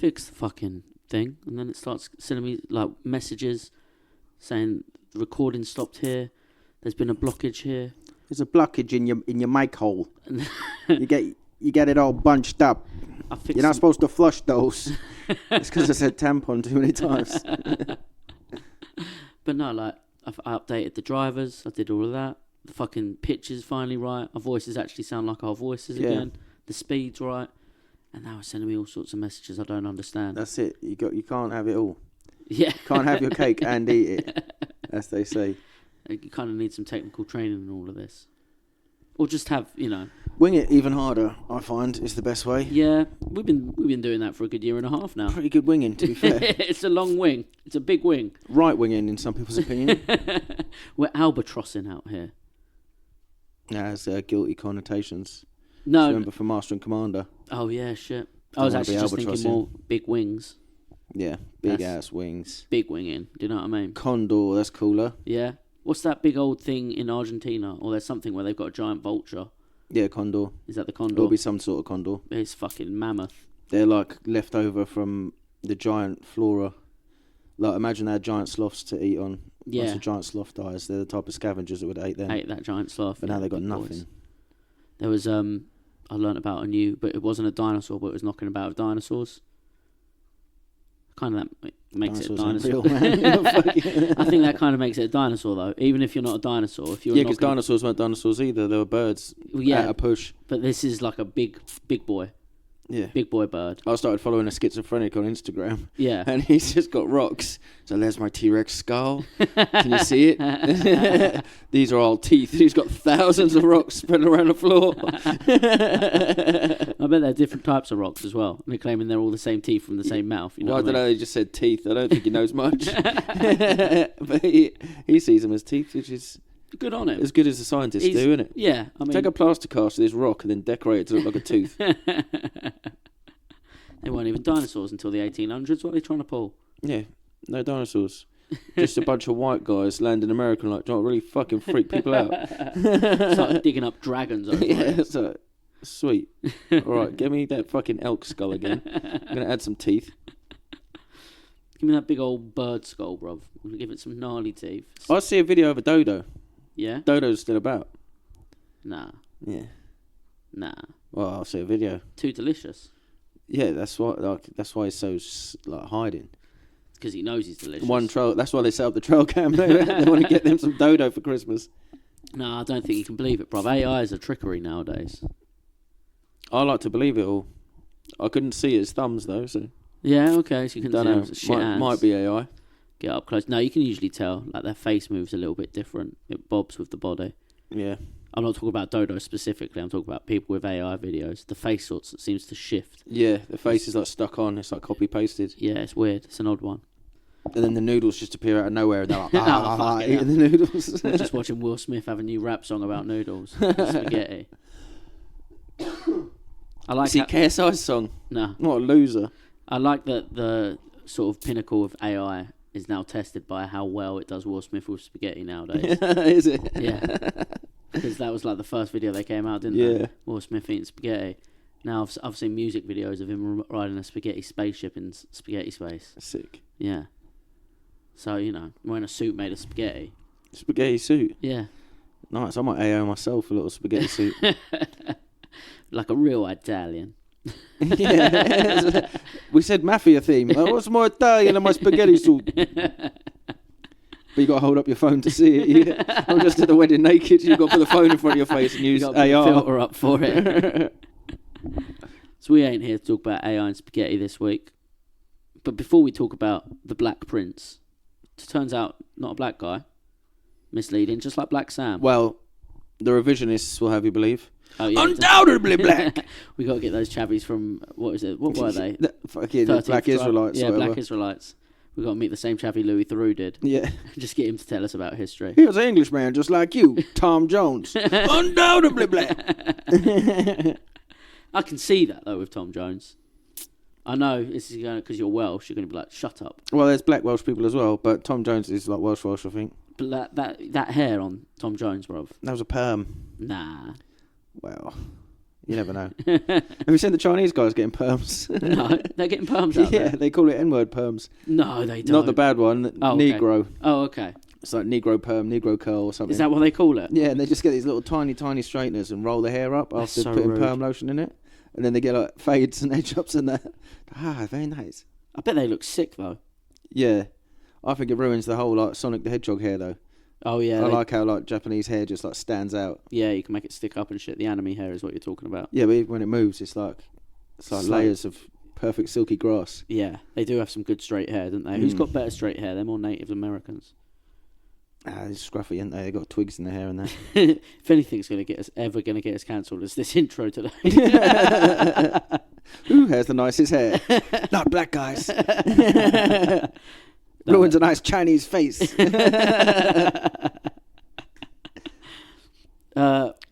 fix the fucking thing. And then it starts sending me like messages saying the recording stopped here. There's been a blockage here. There's a blockage in your mic hole. you get it all bunched up. You're not supposed to flush those. It's because I said tampon too many times. But no, like I updated the drivers. I did all of that. The fucking pitch is finally right. Our voices actually sound like our voices again. The speed's right. And now it's sending me all sorts of messages I don't understand. That's it. You can't have it all. Yeah. Can't have your cake and eat it, as they say. You kind of need some technical training in all of this. Or just have, Wing it even harder, I find, is the best way. Yeah, we've been doing that for a good year and a half now. Pretty good winging, to be fair. It's a long wing. It's a big wing. Right winging, in some people's opinion. We're albatrossing out here. Yeah, has guilty connotations. No. Remember from Master and Commander. Oh, yeah, shit. I was actually just thinking more big wings. Yeah, big-ass wings. Big winging, do you know what I mean? Condor, that's cooler. Yeah. What's that big old thing in Argentina? Or there's something where they've got a giant vulture. Yeah, condor. Is that the condor? It'll be some sort of condor. It's fucking mammoth. They're like left over from the giant flora. Like, imagine they had giant sloths to eat on. Yeah. Once a giant sloth dies, they're the type of scavengers that would eat them. Ate that giant sloth. But now they've got nothing. Boys. There was, I learnt about a new, but it wasn't a dinosaur, but it was knocking about with dinosaurs. Kind of that makes it a dinosaur. Real, I think that kind of makes it a dinosaur, though. Even if you're not a dinosaur, if you're because dinosaurs weren't dinosaurs either. They were birds. At a push. But this is like a big boy. Yeah. Big boy bird. I started following a schizophrenic on Instagram. Yeah. And he's just got rocks. So there's my T-Rex skull. Can you see it? These are all teeth. He's got thousands of rocks spread around the floor. I bet they're different types of rocks as well. And they're claiming they're all the same teeth from the same mouth. You know well, I don't know. He just said teeth. I don't think he knows much. But he sees them as teeth, which is... Good on him. As good as the scientists do, isn't it? Yeah. I mean, take a plaster cast of this rock and then decorate it to look like a tooth. They weren't even dinosaurs until the 1800s. What are they trying to pull? Yeah, no dinosaurs. Just a bunch of white guys land in America and like, don't really fucking freak people out. Start digging up dragons over it. So, sweet. All right, give me that fucking elk skull again. I'm going to add some teeth. Give me that big old bird skull, bruv. I'm going to give it some gnarly teeth. I see a video of a dodo. Yeah? Dodo's still about. Nah. Yeah. Nah. Well, I'll see a video. Too delicious. Yeah, that's why he's so hiding. Because he knows he's delicious. That's why they set up the trail cam. They want to get them some dodo for Christmas. No, I don't think you can believe it, bruv. AI is a trickery nowadays. I like to believe it all. I couldn't see his thumbs though, so... Yeah, okay, so you can see might be AI. Get up close. No, you can usually tell. Like, their face moves a little bit different. It bobs with the body. Yeah. I'm not talking about Dodo specifically. I'm talking about people with AI videos. The face seems to shift. Yeah, the face is like stuck on. It's like copy-pasted. Yeah, it's weird. It's an odd one. And then the noodles just appear out of nowhere and they're like, eating the noodles. I'm just watching Will Smith have a new rap song about noodles. Spaghetti. I like KSI's song. No. What a loser. I like that the sort of pinnacle of AI is now tested by how well it does Will Smith with spaghetti nowadays. Is it? Yeah. Because that was like the first video they came out, didn't they? Will Smith eating spaghetti. Now I've seen music videos of him riding a spaghetti spaceship in spaghetti space. Sick. Yeah. So, wearing a suit made of spaghetti. Spaghetti suit? Yeah. Nice. I might AI myself a little spaghetti suit. Like a real Italian. Yeah. We said mafia theme. What's more Italian than my spaghetti suit? But you got to hold up your phone to see it. I'm just at the wedding naked. You've got to put the phone in front of your face and use you got AR. to put the filter up for it. So we ain't here to talk about AI and spaghetti this week. But before we talk about the Black Prince, it turns out not a black guy. Misleading, just like Black Sam. Well, the revisionists will have you believe. Oh, yeah, undoubtedly black. We got to get those chavvies from, what is it? What were they? Fucking Black Israelites. Yeah, Black Israelites. We got to meet the same chavvy Louis Theroux did. Yeah. Just get him to tell us about history. He was an Englishman just like you, Tom Jones. Undoubtedly black. I can see that though with Tom Jones. I know this is going because you're Welsh. You're going to be like, shut up. Well, there's black Welsh people as well, but Tom Jones is like Welsh, I think. But that hair on Tom Jones, bruv. That was a perm. Nah. Well, You never know. Have you seen the Chinese guys getting perms? No, they're getting perms out Yeah, there. they call it N-word perms. No, they don't. Not the bad one, Oh, okay. Negro. Oh, okay. It's like Negro perm, Negro curl or something. Is that what they call it? Yeah, and they just get these little tiny straighteners and roll the hair up That's after so putting rude. perm lotion in it. And then they get like fades and edge ups and that. Very nice. I bet they look sick though. Yeah. I think it ruins the whole like Sonic the Hedgehog hair though. Oh yeah. I like how like Japanese hair just like stands out. Yeah, you can make it stick up and shit. The anime hair is what you're talking about. Yeah, but even when it moves, it's like layers of perfect silky grass. Yeah, they do have some good straight hair, don't they? Who's got better straight hair? They're more Native Americans. They're scruffy, aren't they? They got twigs in their hair and that. If anything's ever going to get us cancelled, it's this intro today. Who has the nicest hair? Not black guys. Ruins a nice Chinese face.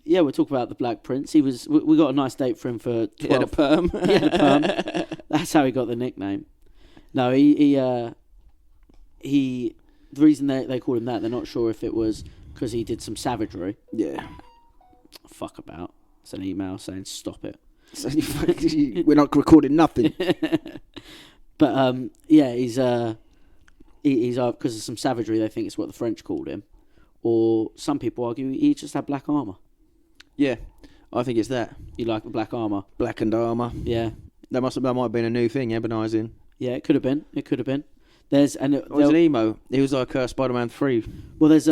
Yeah, we'll talk about the Black Prince. We got a nice date for him for 12. He had a perm. He had a perm. That's how he got the nickname. No, he the reason they called him that, they're not sure if it was because he did some savagery. Yeah. Fuck about. It's an email saying stop it. So we're not recording nothing. But yeah, he's because of some savagery. They think it's what the French called him, or some people argue he just had black armor. Yeah, I think it's that. You like the black armor? Blackened armor. Yeah, That might have been a new thing, ebonising. yeah. It could have been. It could have been. There's It was an emo. He was like Spider-Man 3. well, there's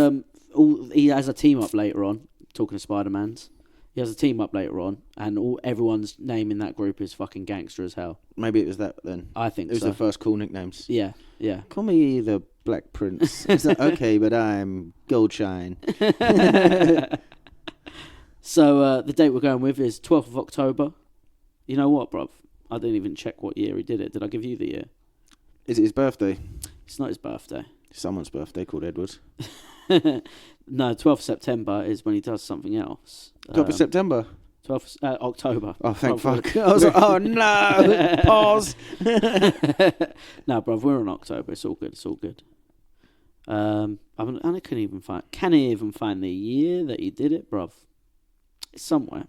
he has a team up later on. Talking of Spider-Mans, he has a team up later on, and everyone's name in that group is fucking gangster as hell. Maybe it was that then. I think It was so. the first cool nicknames. Yeah, yeah. Call me the Black Prince. It's like, okay, but I'm Goldshine. So the date we're going with is 12th of October. You know what, bruv? I didn't even check what year he did it. Did I give you the year? Is it his birthday? It's not his birthday. Someone's birthday called Edward. No, 12th of September is when he does something else. 12th of September. 12th October. Oh, thank Bruv, fuck. I was like, oh no! Pause. No, bruv, we're in October. It's all good. It's all good. I can't even find. Can I even find the year that he did it, bruv? It's somewhere.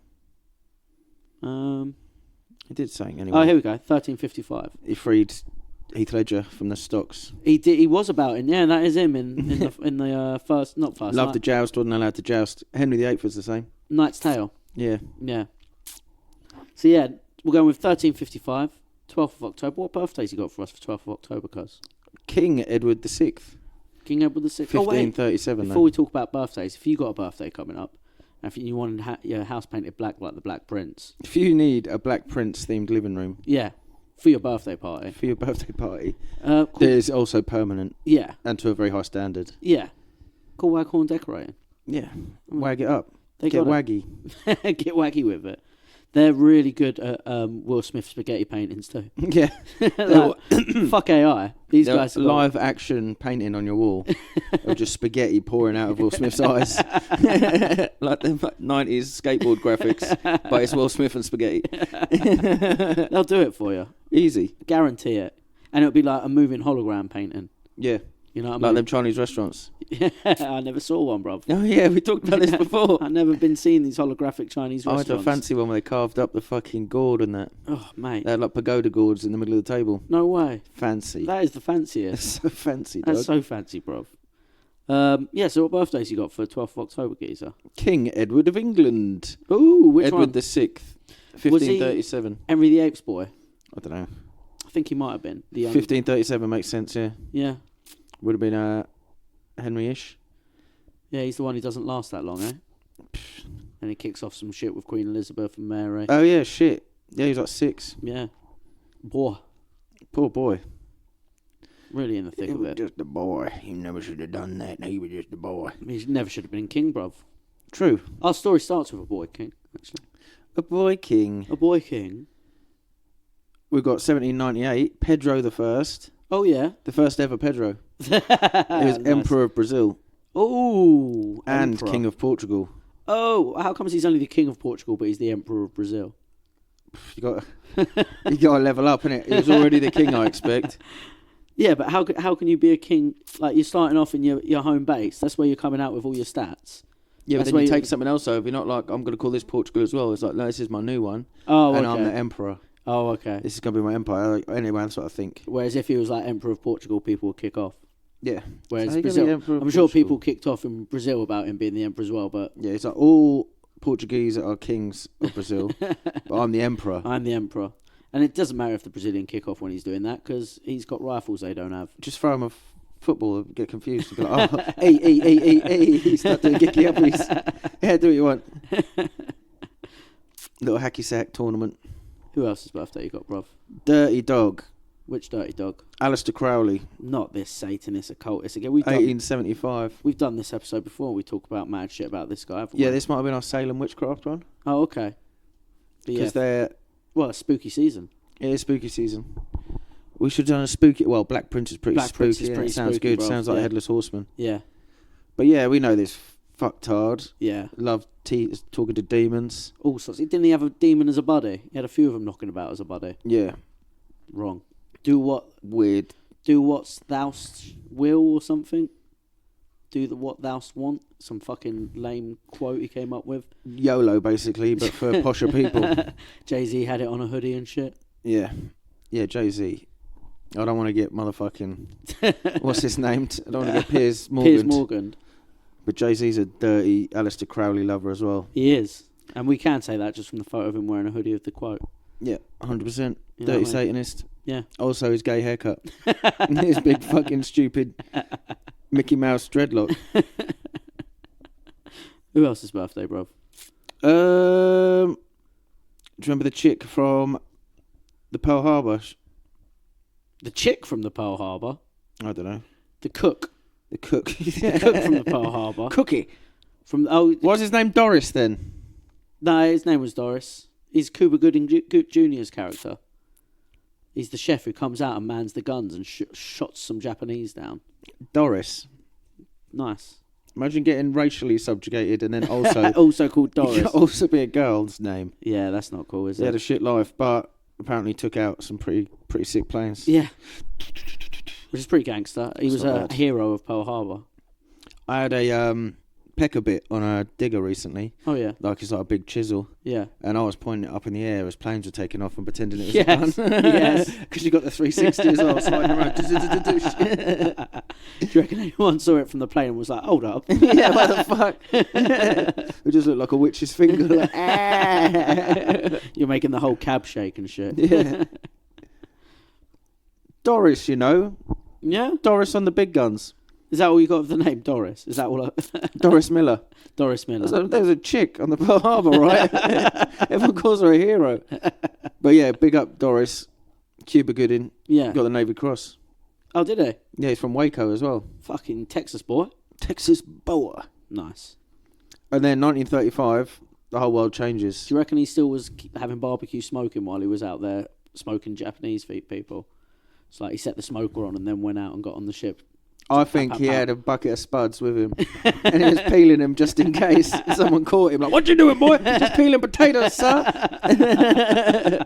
He did something anyway. Oh, here we go. 1355. He freed Heath Ledger from the stocks. He did. He was about it. Yeah, that is him in the first, not first. Loved to joust, wasn't allowed to joust. Henry VIII was the same. Knight's Tale. Yeah. Yeah. So yeah, we're going with 1355, 12th of October. What birthdays you got for us for 12th of October, cuz? King Edward VI. King Edward VI. Oh wait, 1537. before we talk about birthdays, if you got a birthday coming up, and if you wanted your house painted black like the Black Prince, If you need a Black Prince themed living room yeah, for your birthday party, for your birthday party, cool. there's also permanent Yeah, and to a very high standard. yeah. Call Waghorn Decorating. Yeah. Wag it up. They Get got waggy. it. Get waggy with it. They're really good at Will Smith spaghetti paintings too. Yeah. Like, fuck AI. These They're guys are live action painting on your wall of just spaghetti pouring out of Will Smith's eyes. Like the 90s skateboard graphics, but it's Will Smith and spaghetti. They'll do it for you. Easy. Guarantee it. And it'll be like a moving hologram painting. Yeah. You know what I Like mean? them Chinese restaurants. I never saw one, bruv. Oh yeah, we talked about this before. I've never been seeing these holographic Chinese I restaurants. had a fancy one where they carved up the fucking gourd and that. Oh, mate. They had like pagoda gourds in the middle of the table. No way. Fancy. That is the It's fanciest. so fancy, dog. That's so fancy, bruv. Yeah, so what birthdays you got for 12th of October, geezer? King Edward of England. Ooh, which Edward one? the Sixth. Was he 1537. Henry VIII's boy. I don't know. I think he might have been. The young... 1537 makes sense, yeah. Yeah. Would have been Henry-ish. Yeah, he's the one who doesn't last that long, eh? And he kicks off some shit with Queen Elizabeth and Mary. Oh yeah, shit. Yeah, he was like 6. Yeah. Boy. Poor boy. Really in the thick He of was it. just a boy. He never should have done that. He was just a boy. He never should have been king, bruv. True. Our story starts with a boy king, actually. A boy king. A boy king. We've got 1798. Pedro the First. Oh, yeah. The first ever Pedro. He was Emperor of Brazil Oh, and Emperor. King of Portugal. Oh, how comes he's only the king of Portugal, but he's the Emperor of Brazil? You got to level up, innit? He was already the king, I expect. Yeah, but how can you be a king? Like, you're starting off in your home base. That's where you're coming out with all your stats. Yeah, but That's then where you you- take something else over. You're not like, I'm going to call this Portugal as well. It's like, no, this is my new one. Oh, and okay. I'm the emperor. Oh, okay. This is going to be my empire. Anyway, that's what I think. Whereas if he was like Emperor of Portugal, people would kick off. Yeah. Whereas So he can be Brazil, Emperor of I'm sure Portugal. people kicked off in Brazil about him being the emperor as well. But Yeah, it's like all Portuguese are kings of Brazil, but I'm the emperor. I'm the emperor, and it doesn't matter if the Brazilian kick off when he's doing that because he's got rifles they don't have. Just throw him a football and get confused. And be like, oh, hey, start doing gicky uppies. Yeah, do what you want. Little hacky sack tournament. Who else's birthday you got, bruv? Dirty Dog. Which dirty dog? Alistair Crowley, Not this Satanist occultist again. 1875. We've done this episode before. We talk about mad shit about this guy. haven't Yeah, we? this might have been our Salem witchcraft one. Oh, okay. But yeah, Because well, it's spooky season. it is spooky season. We should have done a spooky... Well, Black Prince is pretty Black Prince spooky. is pretty Sounds spooky, good. bruv, Sounds like yeah. a Headless Horseman. Yeah, But yeah, we know this fucktard. yeah. Love talking to demons. All sorts. Didn't he have a demon as a buddy? He had a few of them knocking about as a buddy. Yeah. Wrong. Do what Weird. thou will or something. Do what thou want. Some fucking lame quote he came up with. YOLO, basically, but for posher people. Jay-Z had it on a hoodie and shit. Yeah. Yeah, Jay-Z. I don't want to get motherfucking... What's his name? I don't want to get Piers Morgan. Piers Morgan. But Jay-Z's a dirty Alistair Crowley lover as well. He is. And we can say that just from the photo of him wearing a hoodie with the quote. Yeah, 100%. You know Dirty what I mean? Satanist. Yeah. Also his gay haircut. His big fucking stupid Mickey Mouse dreadlock. Who else's birthday, bruv? Do you remember the chick from the Pearl Harbor? The chick from the Pearl Harbor. I don't know. The cook. The cook. The cook from the Pearl Harbor. Cookie. From What's his name? Doris then? No, his name was Doris. He's Cuba Gooding Jr.'s character. He's the chef who comes out and mans the guns and shots some Japanese down. Doris. Nice. Imagine getting racially subjugated and then also... Also called Doris. also be a girl's name. Yeah, that's not cool, is They had a it? shit life, but apparently took out some pretty sick planes. Yeah. Which is pretty gangster. He was not a bad. hero of Pearl Harbor. I had a pecker bit on a digger recently. Oh, yeah. Like it's like a big chisel. Yeah. And I was pointing it up in the air as planes were taking off and pretending it was Yes, a gun. yes. Because you got the 360 as well, sliding around. Do you reckon anyone saw it from the plane and was like, hold up? Yeah, what the fuck? It just looked like a witch's finger. Like, ah. You're making the whole cab shake and shit. Yeah. Doris, you know. Yeah? Doris on the big guns. Is that all you got of the name, Doris? Is that all? Doris Miller. Doris Miller. There's a chick on the Pearl Harbor, right? Everyone calls her a hero. But yeah, big up Doris. Cuba Gooding. Yeah. Got the Navy Cross. Oh, did he? Yeah, he's from Waco as well. Fucking Texas boy. Texas boa. Nice. And then 1935, the whole world changes. Do you reckon he still was having barbecue smoking while he was out there smoking Japanese people? It's like he set the smoker on and then went out and got on the ship. I think he had a bucket of spuds with him. And he was peeling them just in case someone caught him. Like, what you doing, boy? Just peeling potatoes, sir.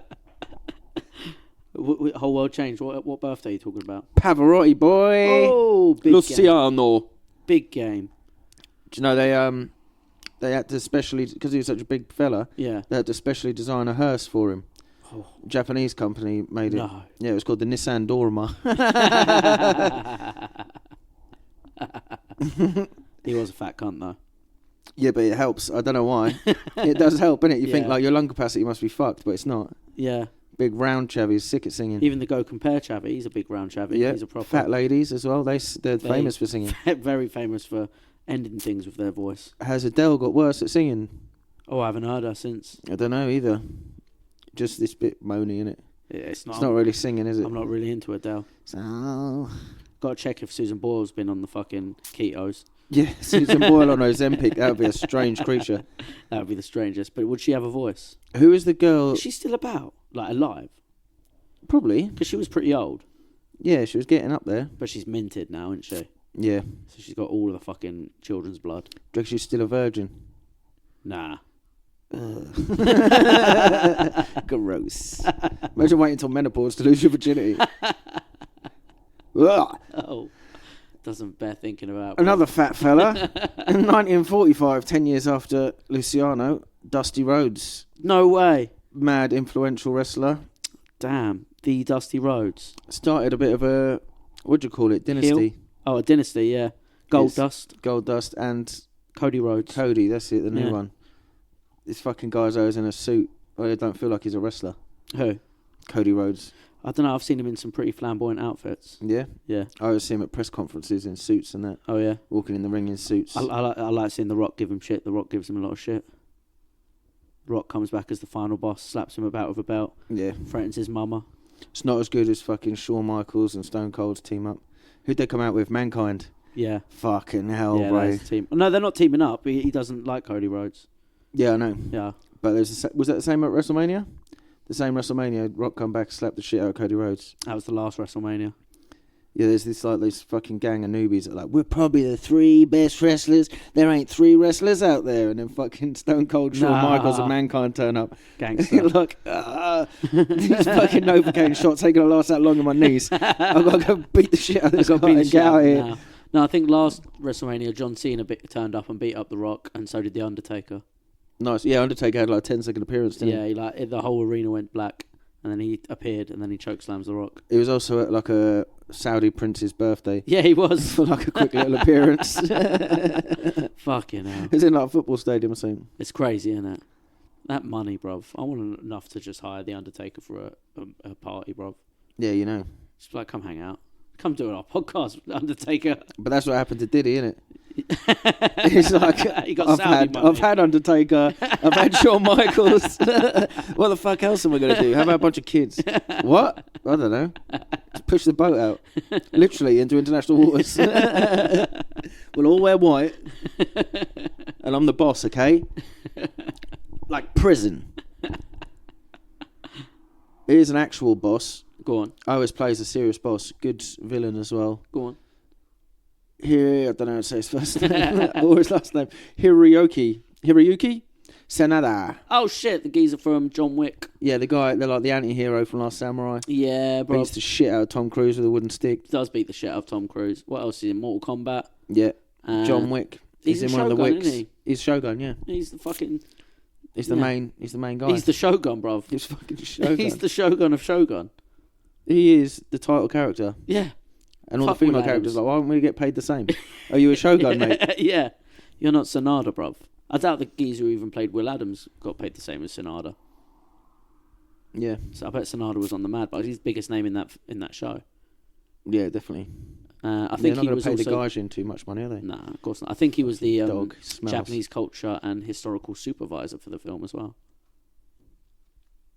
Whole world changed. What birthday are you talking about? Pavarotti, boy. Oh, big game. Luciano. Big game. Do you know they had to specially, because he was such a big fella, Yeah. they had to specially design a hearse for him. Oh. Japanese company made it. No. Yeah, it was called the Nissan Dorma. He was a fat cunt though. Yeah, but it helps. I don't know why. It does help, innit? You think Yeah. like your lung capacity must be fucked, but it's not. Yeah. Big round chavvies, sick at singing. Even the Go Compare Chavy, he's a big round chavy. Yeah, He's a proper fat ladies as well. They're famous for singing. very famous for ending things with their voice. Has Adele got worse at singing? Oh, I haven't heard her since. I don't know either. Just this bit moany, innit? Yeah, it's It's not really singing, is it? I'm not really into Adele. So Got to check if Susan Boyle's been on the fucking ketos. yeah, Susan Boyle on Ozempic. That would be a strange creature. That would be the strangest. But would she have a voice? Who is the girl? Is she still about? Like alive? Probably. Because she was pretty old. Yeah, she was getting up there. But she's minted now, isn't she? Yeah. So she's got all of the fucking children's blood. Do you reckon she's still a virgin? Nah. Gross. Imagine waiting until menopause to lose your virginity. Ugh. Oh. Doesn't bear thinking about. Another fat fella. In 1945, 10 years after Luciano, Dusty Rhodes. No way. Mad influential wrestler. Damn. The Dusty Rhodes. Started a bit of a, what do you call it, dynasty. Oh, a dynasty, yeah. Goldust and Cody Rhodes. Cody, that's it, the new one. This fucking guy's always in a suit. I don't feel like he's a wrestler. Who? Cody Rhodes. I don't know. I've seen him in some pretty flamboyant outfits. Yeah? Yeah. I always see him at press conferences in suits and that. Oh, yeah? Walking in the ring in suits. I like seeing The Rock give him shit. The Rock gives him a lot of shit. Rock comes back as the final boss, slaps him about with a belt. Yeah. Threatens his mama. It's not as good as fucking Shawn Michaels and Stone Cold's team up. Who'd they come out with? Mankind. Yeah. Fucking hell, yeah, bro. Team. No, they're not teaming up. He doesn't like Cody Rhodes. Yeah, I know. Yeah. But was that the same at WrestleMania? The same WrestleMania, Rock come back, slapped the shit out of Cody Rhodes. That was the last WrestleMania. Yeah, there's this fucking gang of newbies that are like, we're probably the 3 best wrestlers. There ain't 3 wrestlers out there. And then fucking Stone Cold, Shawn Michaels and Mankind turn up. Gangster. Look, these fucking Novocaine shots ain't going to last that long on my knees. I've got to go beat the shit out of this guy and get out of here. Now. No, I think last WrestleMania, John Cena turned up and beat up The Rock, and so did The Undertaker. Nice. Yeah, Undertaker had like a 10-second appearance, didn't he? The whole arena went black, and then he appeared, and then he chokeslams The Rock. He was also at like a Saudi prince's birthday. Yeah, he was. For like a quick little appearance. Fucking hell. It was in like a football stadium or something. It's crazy, isn't it? That money, bruv. I want enough to just hire The Undertaker for a party, bruv. Yeah, you know. Just like, come hang out. Come do our podcast, Undertaker. But that's what happened to Diddy, innit? It's like, he got money. I've had Undertaker, I've had Shawn Michaels. What the fuck else am I going to do? How about a bunch of kids? What? I don't know. Just push the boat out. Literally into international waters. We'll all wear white. And I'm the boss, okay? Like prison. Here's an actual boss. Go on. Always plays a serious boss. Good villain as well. Go on. Here, I don't know how to say his first name or his last name. Hiroyuki Sanada. Oh shit, the geezer from John Wick. Yeah, the guy, they're like the anti-hero from Last Samurai. Yeah, bro. Beats the shit out of Tom Cruise with a wooden stick. Does beat the shit out of Tom Cruise. What else is he in? Mortal Kombat? Yeah. John Wick. He's in one of the Wicks. Isn't he? He's Shogun, yeah. He's the fucking... He's the main guy. He's the Shogun, bruv. He's fucking Shogun. He's the Shogun of Shogun. He is the title character. Yeah. And all the female characters are like, why don't we get paid the same? Are you a Shogun, mate? Yeah. You're not Sonada, bruv. I doubt the geezer who even played Will Adams got paid the same as Sonada. Yeah. So I bet Sonada was on the Mad Box. He's the biggest name in that show. Yeah, definitely. I think he not was pay also... the Gaijin too much money, are they? Nah, of course not. I think he was the Dog Japanese culture and historical supervisor for the film as well.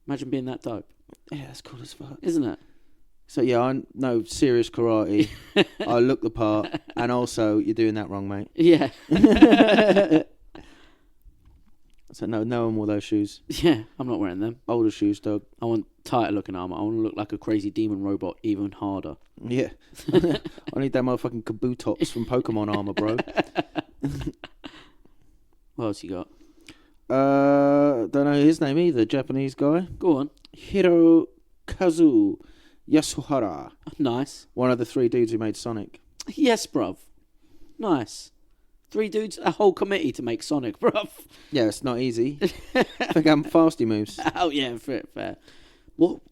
Imagine being that dope. Yeah, that's cool as fuck. Isn't it? So yeah, I know serious karate. I look the part, and also you're doing that wrong, mate. Yeah. So no one wore those shoes. Yeah, I'm not wearing them. Older shoes, dog. I want tighter looking armor. I want to look like a crazy demon robot, even harder. Yeah. I need that motherfucking Kabutops from Pokemon armor, bro. What else you got? Don't know his name either. Japanese guy. Go on. Hirokazu Yasuhara. Nice. One of the 3 dudes who made Sonic. Yes, bruv. Nice. 3 dudes, a whole committee to make Sonic, bruv. Yeah, it's not easy. Think how fast he moves. Oh, yeah, fair. What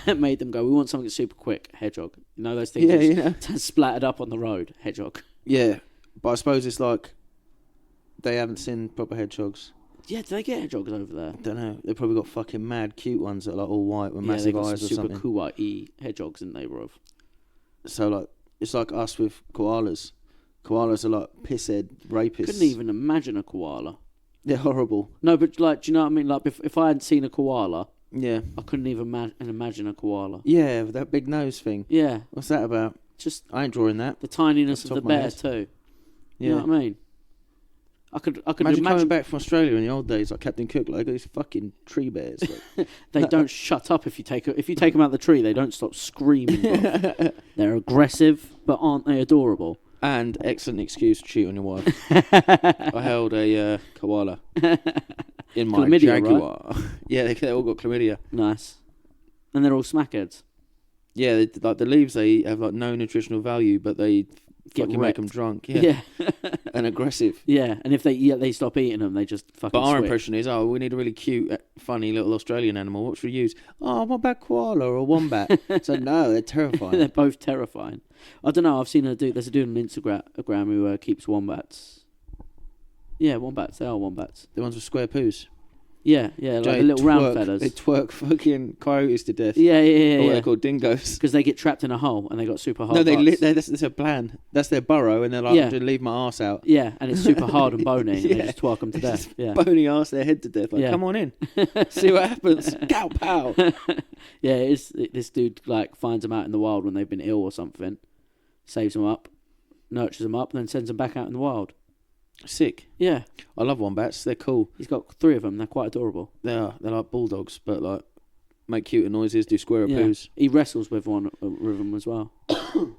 made them go, we want something super quick, Hedgehog? You know those things that splattered up on the road, Hedgehog? Yeah, but I suppose it's like they haven't seen proper hedgehogs. Yeah, do they get hedgehogs over there? Don't know. They've probably got fucking mad cute ones that are like all white with massive eyes or something. Super kawaii hedgehogs, didn't they, bruv? So like, it's like us with koalas. Koalas are like pisshead rapists. Couldn't even imagine a koala. They're horrible. No, but like, do you know what I mean? Like, if I hadn't seen a koala, yeah, I couldn't even imagine a koala. Yeah, with that big nose thing. Yeah. What's that about? Just I ain't drawing that. The tininess of the bear too. Yeah. You know what I mean? I could imagine coming back from Australia in the old days, like Captain Cook, like these fucking tree bears. Like. They don't shut up if you take them out of the tree. They don't stop screaming. They're aggressive, but aren't they adorable? And excellent excuse to cheat on your wife. I held a koala in my chlamydia, Jaguar. Right? Yeah, they all got chlamydia. Nice. And they're all smackheads. Yeah, like the leaves they eat have like no nutritional value, but they get fucking make wrecked. them drunk. Yeah. And aggressive. Yeah, and if they stop eating them, they just fucking But our switch. impression is, we need a really cute, funny little Australian animal. What should we use? Oh, what about koala or wombat? So no, they're terrifying. They're both terrifying. I don't know. I've seen there's a dude on Instagram who keeps wombats. Yeah, wombats. They are wombats. The ones with square poos. Yeah, like the little round fellas. They twerk fucking coyotes to death. Yeah. Or they're called dingoes. Because they get trapped in a hole and they got super hard. No, butts. that's their plan. That's their burrow, and they're like, I'm just leave my arse out. Yeah, and it's super hard and bony, and they Yeah. just twerk them to death. Yeah. Bony arse their head to death. Like, Yeah. come on in, see what happens. Cow pow. Yeah, this dude like finds them out in the wild when they've been ill or something, saves them up, nurtures them up, and then sends them back out in the wild. Sick. Yeah, I love wombats. They're cool. he's got 3 of them. They're quite adorable. They are. They're like bulldogs, but like make cuter noises, do square Yeah. poos. He wrestles with one of them as well.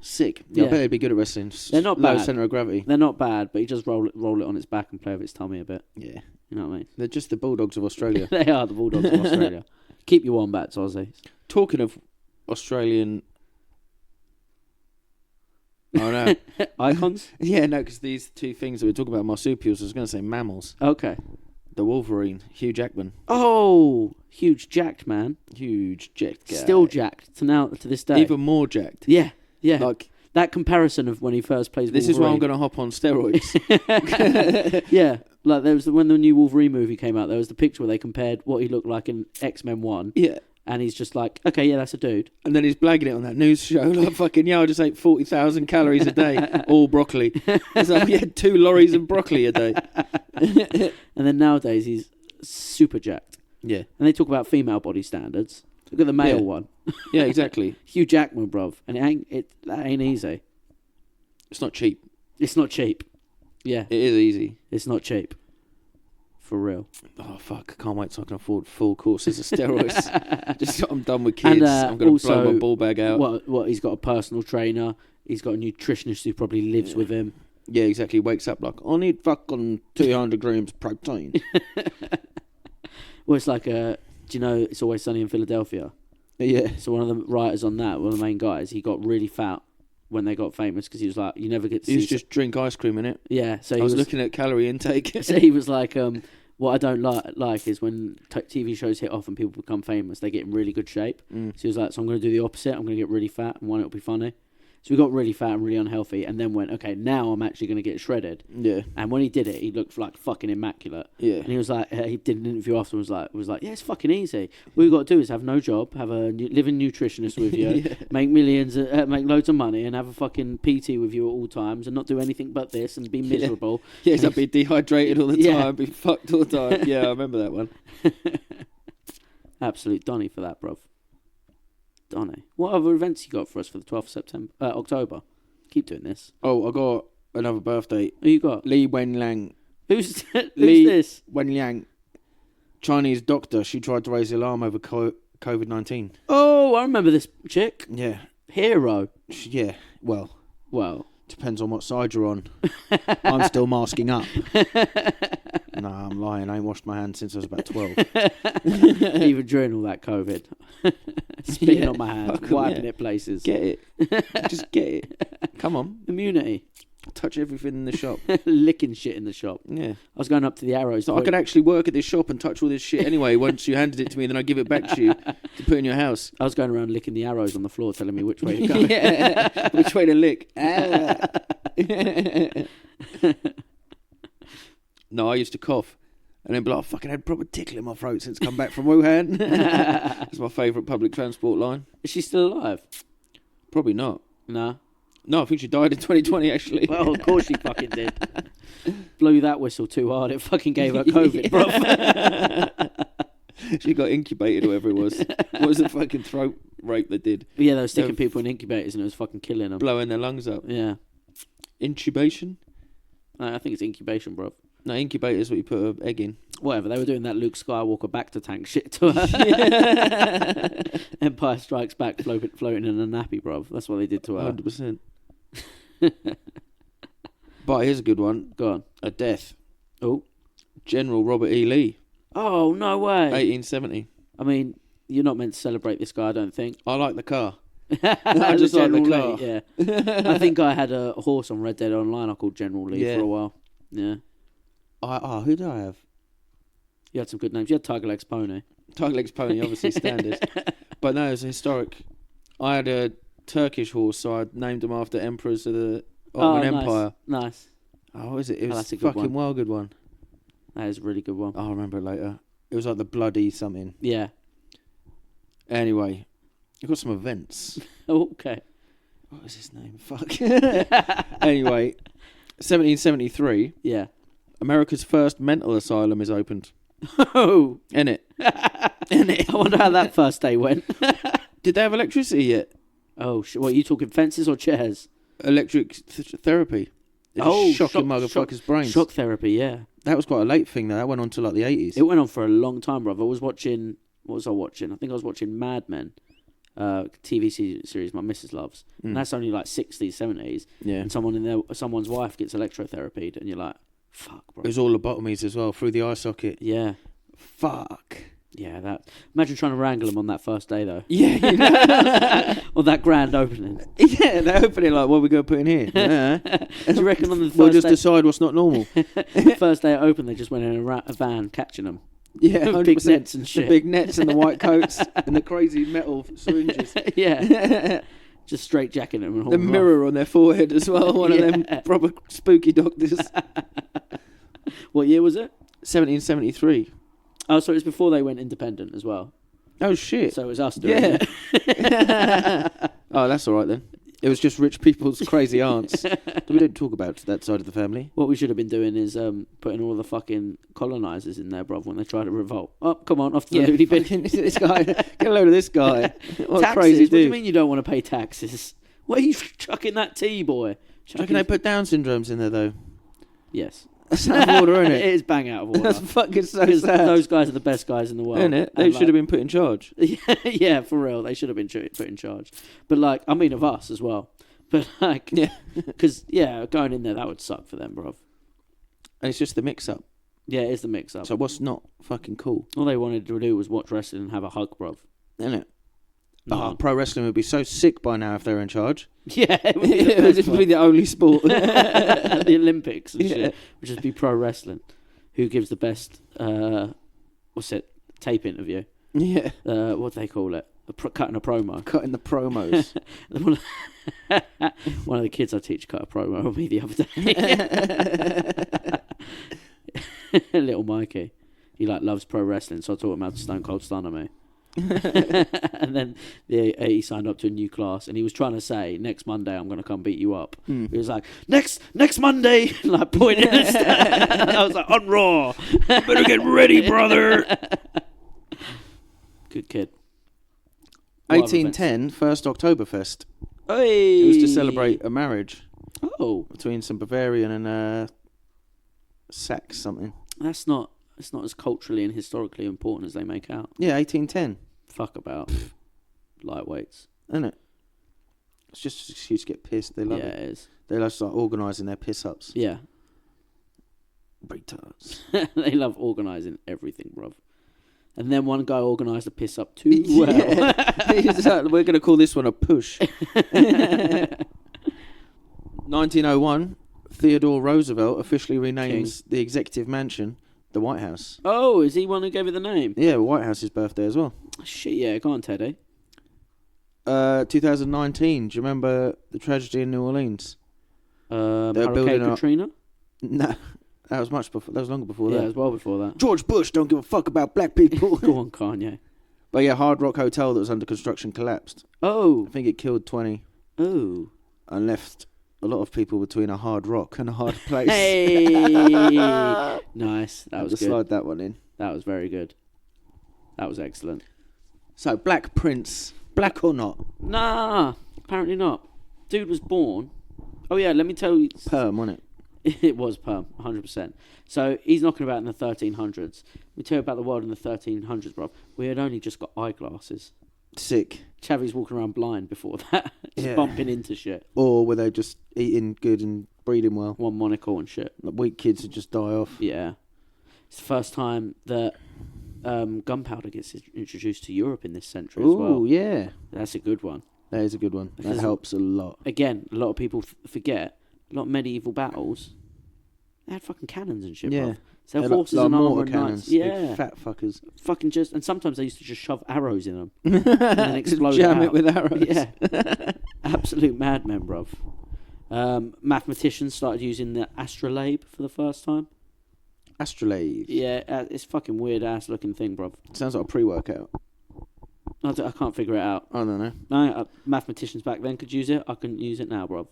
Sick. Yeah, I Yeah. bet they'd be good at wrestling. They're not Low bad. centre of gravity. They're not bad, but he does roll it on its back and play with its tummy a bit. Yeah. You know what I mean? They're just the bulldogs of Australia. They are the bulldogs of Australia. Keep your wombats, Aussie. Talking of Australian. Oh no. Icons? Yeah, no, because these two things that we're talking about, marsupials, I was going to say mammals. Okay. The Wolverine, Hugh Jackman. Oh, huge jacked man. Huge jacked guy. Still jacked to this day. Even more jacked. Yeah. Like, That comparison of when he first plays this is why I'm Wolverine. going to hop on steroids. Yeah, like there was when the new Wolverine movie came out, there was the picture where they compared what he looked like in X-Men 1, Yeah. and he's just like, okay, yeah, that's a dude. And then he's blagging it on that news show. Like, fucking, yeah, I just ate 40,000 calories a day. All broccoli. It's like, we had 2 lorries of broccoli a day. And then nowadays he's super jacked. Yeah. And they talk about female body standards. Look at the male Yeah. one. Yeah, exactly. Hugh Jackman, bruv. And that ain't easy. It's not cheap. It's not cheap. Yeah, It is easy. it's not cheap. For real. Oh, fuck. I can't wait till I can afford full courses of steroids. Just, I'm done with kids. And, I'm going to blow also, my ball bag out. What? He's got a personal trainer. He's got a nutritionist who probably lives with him. Yeah, exactly. Wakes up like, I need fucking 200 grams of protein. Well, it's like do you know It's Always Sunny in Philadelphia? Yeah. So one of the writers on that, one of the main guys, he got really fat when they got famous because he was like, you never get to You see. just drink ice cream in it. Yeah, so I he was was looking at calorie intake. so he was like, what I don't like is when TV shows hit off and people become famous, they get in really good shape. Mm. So he was like, so I'm going to do the opposite. I'm going to get really fat, and one, it'll be funny. So we got really fat and really unhealthy, and then went, okay, now I'm actually going to get shredded. Yeah. And when he did it, he looked like fucking immaculate. Yeah. And he was like, he did an interview afterwards, was like, yeah, it's fucking easy. All you got to do is have no job, have a living nutritionist with you, Yeah. make millions, make loads of money, and have a fucking PT with you at all times, and not do anything but this, and be miserable. Yeah, he's be dehydrated all the Yeah. time, be fucked all the time. Yeah, I remember that one. Absolute Donny for that, bruv. Donny. What other events you got for us for the 12th of October? Keep doing this. Oh, I got another birthday. Who you got? Li Wenliang. Who's Li this? Wenliang. Chinese doctor. She tried to raise the alarm over COVID-19. Oh, I remember this chick. Yeah. Hero. Yeah. Well, Well, depends on what side you're on. I'm still masking up. No, I'm lying. I ain't washed my hands since I was about 12. even during all that COVID. Spitting Yeah, on my hands, fuck 'em, wiping yeah. it places. Get it. Just get it. Come on. Immunity. Touch everything in the shop. Licking shit in the shop. Yeah. I was going up to the Arrows. So I could actually work at this shop and touch all this shit anyway. Once you handed it to me, then I give it back to you to put in your house. I was going around licking the arrows on the floor, telling me which way to go. Yeah. Which way to lick? No, I used to cough and then be like, I fucking had a proper tickle in my throat since I come back from Wuhan. That's my favourite public transport line. Is she still alive? Probably not. No. No, I think she died in 2020 actually. Well, of course she fucking did. Blew that whistle too hard, it fucking gave her COVID, bro. She got incubated, whoever it was. What was the fucking throat rape they did? Yeah, they were sticking people in incubators and it was fucking killing them. Blowing their lungs up. Yeah. Intubation? I think it's incubation, bro. No, incubator is what you put an egg in. Whatever, they were doing that Luke Skywalker back to tank shit to her. Empire Strikes Back floating in a nappy, bruv. That's what they did to her. 100%. But here's a good one. Go on. A death. Oh. General Robert E. Lee, Oh, no way. 1870. I mean, you're not meant to celebrate this guy, I don't think. I like the car. I just like the car. Lee, yeah. I think I had a horse on Red Dead Online I called General Lee Yeah. for a while. Yeah. Who did I have? You had some good names. You had Tiger Legs Pony. Tiger Legs Pony, obviously standard. But no, it was historic. I had a Turkish horse, so I named them after emperors of the Ottoman Empire. Nice. Oh, what is it? It was that's a good fucking one. well good one. That is a really good one. I'll remember it later. It was like the bloody something. Yeah. Anyway, you've got some events. Okay. What was his name? Fuck. Anyway, 1773, Yeah. America's first mental asylum is opened. Oh. Innit? I wonder how that first day went. Did they have electricity yet? Oh, what, are you talking fences or chairs? Electric therapy. They're just shocking motherfuckers' brains. Shock therapy, yeah. That was quite a late thing, though. That went on to like the 80s. It went on for a long time, brother. What was I watching? I think I was watching Mad Men, TV series my missus loves. And that's only like 60s, 70s. Yeah. And someone's wife gets electrotherapied, and you're like, fuck, bro. It was all lobotomies as well, through the eye socket. Yeah. Fuck. Yeah, that. Imagine trying to wrangle them on that first day, though. Yeah, you know? Or that grand opening. Yeah, they're opening like, what are we going to put in here? Do you reckon on the first We'll just day, decide what's not normal. first day it opened, they just went in a van catching them? Yeah, 100%. Big nets and shit. The big nets and the white coats and the crazy metal syringes. Yeah. Just straight jacking them. And The mirror on their forehead as well. One of them proper spooky doctors. What year was it? 1773. Oh, so it was before they went independent as well. Oh, shit. So it was us doing it. Oh, that's all right then. It was just rich people's crazy aunts. We don't talk about that side of the family. What we should have been doing is putting all the fucking colonisers in there, bruv, when they try to revolt. Oh, come on, off to the loony bin. This guy, get a load of this guy. What Taxes? a crazy What do you dude. mean you don't want to pay taxes? Where are you chucking that tea, boy? Do you reckon they put Down syndromes in there, though? Yes. That's out of order, isn't It it? is bang out of order. That's fucking so Because sad. those guys are the best guys in the world. Isn't it? They And, should have been put in charge. Yeah, for real. They should have been put in charge. But, like, I mean of us as well. But, like, Yeah. because, yeah, going in there, that would suck for them, bruv. And it's just the mix-up. Yeah, it is the mix-up. So what's not fucking cool? All they wanted to do was watch wrestling and have a hug, bruv. Isn't it? No. Oh, pro wrestling would be so sick by now if they were in charge. Yeah, it would be the It would best just one. be the only sport. The Olympics and Yeah. shit would just be pro wrestling. Who gives the best, tape interview? Yeah. What do they call it? Cutting a promo. Cutting the promos. One of the kids I teach cut a promo on me the other day. Little Mikey. He loves pro wrestling, so I taught him how to Stone Cold Stunner me. And then he signed up to a new class, and he was trying to say, next Monday I'm going to come beat you up. He was like, next Monday, like pointing at the stand. I was like, on Raw. Better get ready, brother. Good kid. What other 1810, first Oktoberfest. Hey. It was to celebrate a marriage Oh, between some Bavarian and Sax something. it's not as culturally and historically important as they make out. Yeah, 1810, Fuck about lightweights. isn't it? It's just an excuse to get pissed. They love Yeah, it. it is. They love start organising their piss-ups. Yeah. Retards. They love organising everything, bruv. And then one guy organised a piss up too well. Yeah. He's like, we're going to call this one a push. 1901, Theodore Roosevelt officially renames the executive mansion the White House. Oh, is he one who gave it the name? Yeah, White House's birthday as well. Shit, yeah, go on, Teddy. 2019, do you remember the tragedy in New Orleans? They're Hurricane building up- Katrina? No, that was much before. That was longer before Yeah, it that. was well before that. George Bush don't give a fuck about black people. Go on, Kanye. But yeah, Hard Rock Hotel that was under construction collapsed. Oh, I think it killed 20 oh. and left a lot of people between a hard rock and a hard place. Hey! Nice. That Had was to good. slide that one in. That was very good. That was excellent. So, Black Prince, black or not? Nah, apparently not. Dude was born. Oh, yeah, let me tell you. Perm, wasn't it? It was perm, 100%. So he's knocking about in the 1300s. We tell you about the world in the 1300s, bro. We had only just got eyeglasses. Sick. Chavi's walking around blind before that, just Yeah. bumping into shit. Or were they just eating good and breeding well? One monocle and shit. Like weak kids would just die off. Yeah. It's the first time that gunpowder gets introduced to Europe in this century as well. Oh, yeah. That's a good one. That is a good one. That Because- helps a lot. Again, a lot of people forget, a lot of medieval battles, they had fucking cannons and shit, Yeah. bruv. So They're horses like and armour mortar and cannons. knights. Big Yeah. fat fuckers. Fucking just... And sometimes they used to just shove arrows in them. And then explode Jam out. it with arrows. Yeah. Absolute madmen, bruv. Mathematicians started using the astrolabe for the first time. Astrolabe. Yeah, it's fucking weird ass looking thing, bruv. Sounds like a pre-workout. I can't figure it out. I don't know. No, mathematicians back then could use it. I can use it now, bruv.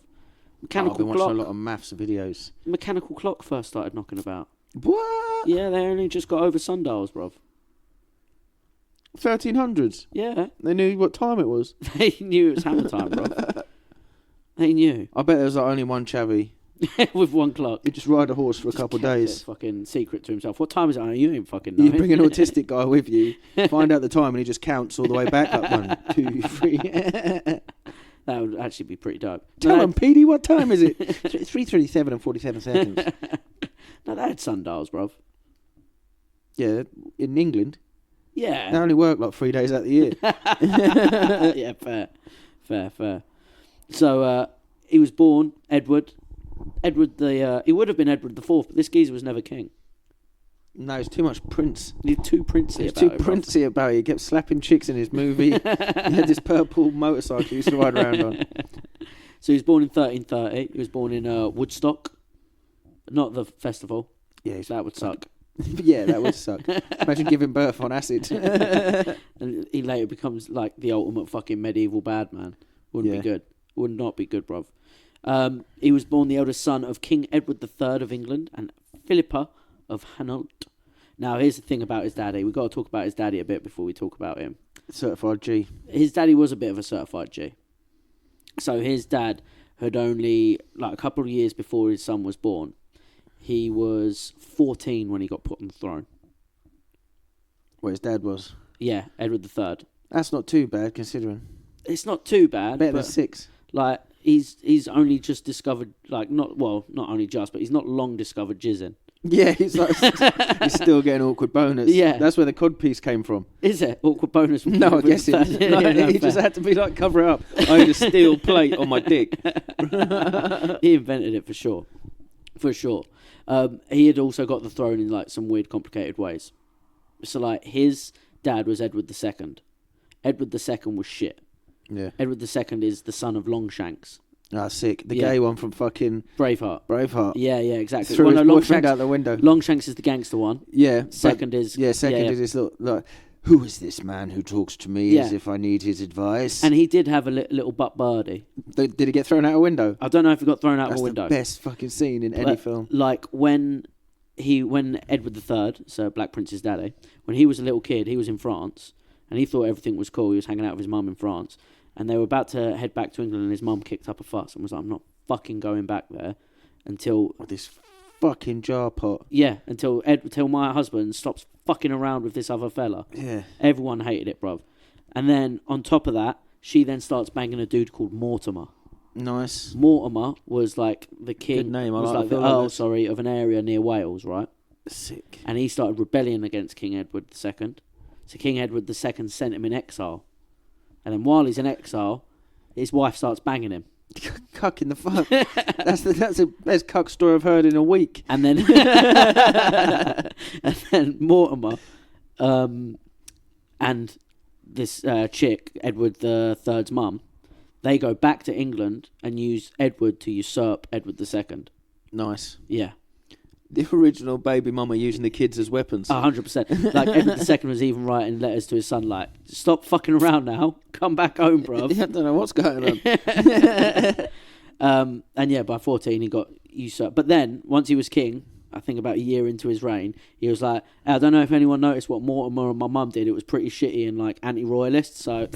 I've Mechanical been watching clock. a lot of maths videos. Mechanical clock first started knocking about. What? Yeah, they only just got over sundials, bruv. 1300s. Yeah, They knew what time it was. they knew it was hammer time, bruv. They knew. I bet there was like only one chavvy. With one clock. He'd just ride a horse for a Just couple of kept it days. fucking secret to himself. What time is it? Oh, you ain't fucking know. You bring an autistic guy with you, find out the time, and he just counts all the way back up. 1, 2, 3. That would actually be pretty dope. Tell No, him, Petey, what time is it? 3:37 and 47 seconds. No, they had sundials, bruv. Yeah, in England, they Yeah. only work like 3 days out of the year. Yeah, fair. So he was born Edward he would have been Edward the Fourth, but this geezer was never king. No, it's too much Prince. He's too princely He's about too it, bruv. princey about it. He kept slapping chicks in his movie. He had this purple motorcycle he used to ride around on. So he was born in 1330. He was born in Woodstock, not the festival. Yeah, he's, That would suck. yeah, that would suck. Imagine giving birth on acid. And he later becomes like the ultimate fucking medieval bad man. Wouldn't Yeah. be good. Would not be good, bruv. He was born the eldest son of King Edward III of England and Philippa of Hainault. Now, here's the thing about his daddy. We've got to talk about his daddy a bit before we talk about him. Certified G. His daddy was a bit of a certified G. So his dad had only, like a couple of years before his son was born, he was 14 when he got put on the throne. Where his dad was. Yeah, Edward III. That's not too bad considering. It's not too bad. Better than but 6. like he's only just discovered, like not only just, but he's not long discovered jizzing. Yeah, he's like he's still getting awkward bonus. Yeah. That's where the cod piece came from. Is it awkward bonus? No, I with guess the it. third- No, Yeah, he just fair. had to be like cover it up. I had a steel plate on my dick. He invented it for sure. He had also got the throne in like some weird, complicated ways. So like his dad was Edward II. Edward II was shit. Yeah. Edward II is the son of Longshanks, Ah, sick. The Yeah. gay one from fucking Braveheart. Braveheart. Yeah, exactly. Threw his boyfriend Longshanks, out the window. Longshanks is the gangster one. Yeah. Second is Second yeah. is this little like, who is this man who talks to me as Yeah. if I need his advice? And he did have a little butt birdie. Did he get thrown out a window? I don't know if he got thrown out That's of a window. the best fucking scene in any But, film. Like when Edward III, so Black Prince's daddy, when he was a little kid, he was in France and he thought everything was cool. He was hanging out with his mum in France and they were about to head back to England and his mum kicked up a fuss and was like, I'm not fucking going back there until This fucking jar pot. until my husband stops fucking around with this other fella. Yeah. Everyone hated it, bruv. And then on top of that, she then starts banging a dude called Mortimer. Nice. Mortimer was like the king. Good name, I Was like like the the feel earl, like this. of an area near Wales, right? Sick. And he started rebelling against King Edward II. So King Edward II sent him in exile. And then while he's in exile, his wife starts banging him. Cuck in the fuck. that's the best cuck story I've heard in a week. And then and then Mortimer and this chick, Edward III's mum, they go back to England and use Edward to usurp Edward II. Nice. Yeah. The original baby mama using the kids as weapons. 100%. Like Edward II was even writing letters to his son like, stop fucking around now. Come back home, bruv. I don't know what's going on. And yeah, by 14 he got usurped. But then, once he was king, I think about a year into his reign, he was like, I don't know if anyone noticed what Mortimer and my mum did. It was pretty shitty and like anti-royalist. So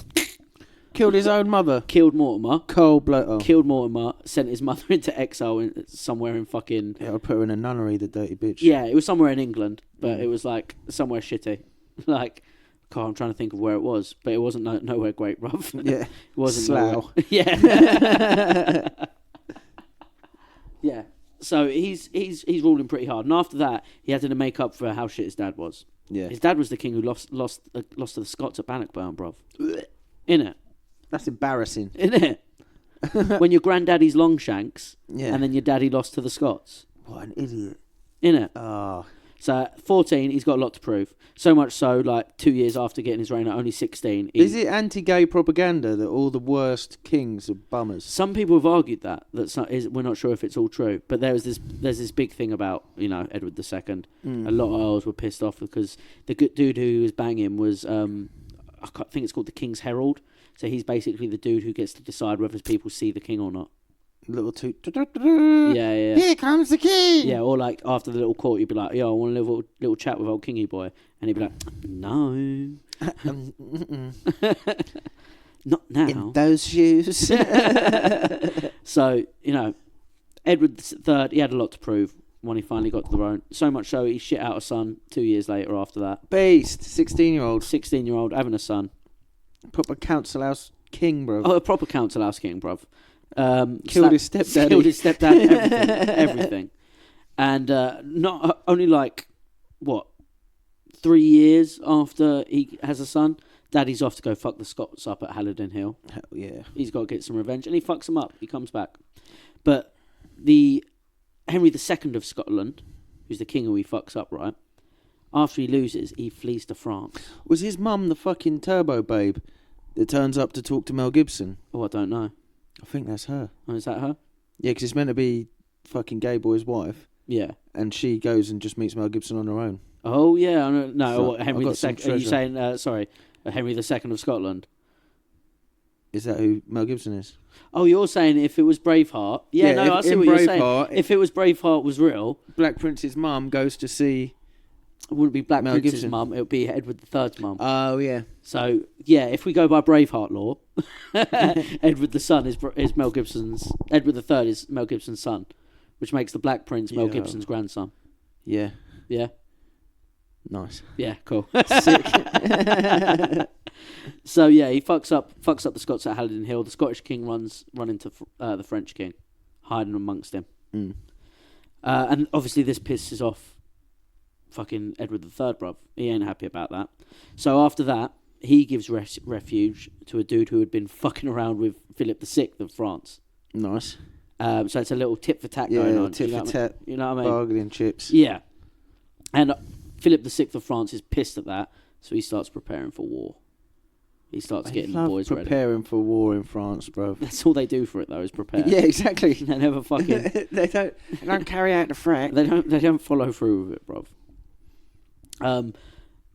Killed his own mother. killed Mortimer. Cold blood. Oh. Killed Mortimer, sent his mother into exile somewhere in fucking... Yeah, I'd put her in a nunnery, the dirty bitch. Yeah, it was somewhere in England, but it was like somewhere shitty. Like, God, I'm trying to think of where it was, but it wasn't nowhere great, bruv. Yeah. It wasn't Slough. nowhere- Yeah. Yeah. So he's ruling pretty hard, and after that, he had to make up for how shit his dad was. Yeah. His dad was the king who lost to the Scots at Bannockburn, bruv. Innit? That's embarrassing. Isn't it? When your granddaddy's Longshanks, Yeah. and then your daddy lost to the Scots. What an idiot. Innit? Oh. So at 14, he's got a lot to prove. So much so, like 2 years after getting his reign at only 16. Is it anti-gay propaganda that all the worst kings are bummers? Some people have argued that. We're not sure if it's all true. But there's this big thing about, Edward II. A lot of Earls were pissed off because the good dude who was banging was, I think it's called the King's Herald. So he's basically the dude who gets to decide whether people see the king or not. Little toot. Yeah. Here comes the king. Yeah, or like after the little court, you'd be like, "Yo, I want a little chat with old Kingy boy," and he'd be like, "No, not now." In those shoes. So Edward III, he had a lot to prove when he finally got to the throne. So much so, he shit out a son 2 years later after that. Beast. 16-year-old. 16-year-old having a son. Proper council house king, bro. Oh, a proper council house king, bruv. Killed his stepdaddy. Killed his stepdad. Everything. And not only 3 years after he has a son, Daddy's off to go fuck the Scots up at Halidon Hill. Hell yeah. He's got to get some revenge, and he fucks them up. He comes back. But the Henry II of Scotland, who's the king who he fucks up, right? After he loses, he flees to France. Was his mum the fucking turbo babe that turns up to talk to Mel Gibson? Oh, I don't know. I think that's her. Oh, is that her? Yeah, because it's meant to be fucking gay boy's wife, Yeah. and she goes and just meets Mel Gibson on her own. Oh, yeah. No, So, what, Henry I've got II. some Are you treasure. saying, Henry II of Scotland? Is that who Mel Gibson is? Oh, you're saying if it was Braveheart? Yeah, no, I see what you're saying. If it was Braveheart was real, Black Prince's mum goes to see... it wouldn't be Black Mel Prince's Gibson. mum, it would be Edward III's mum. Oh, yeah. So, yeah, if we go by Braveheart law, Edward the son is Mel Gibson's... Edward III is Mel Gibson's son, which makes the Black Prince Mel Yeah. Gibson's grandson. Yeah. Yeah? Nice. Yeah, cool. Sick. So, yeah, he fucks up the Scots at Halidon Hill. The Scottish king runs into the French king, hiding amongst him. Mm. And obviously this pisses off fucking Edward III, bruv. He ain't happy about that. So after that, he gives refuge to a dude who had been fucking around with Philip VI of France. Nice. So it's a little tit for tat going on. tit for tat. You know what I mean? Bargaining chips. Yeah. And Philip VI of France is pissed at that, so he starts preparing for war. He starts getting the boys ready. Preparing for war in France, bro. That's all they do for it, though, is prepare. Yeah, exactly. They never fucking... they don't carry out the threat. They don't follow through with it, bruv.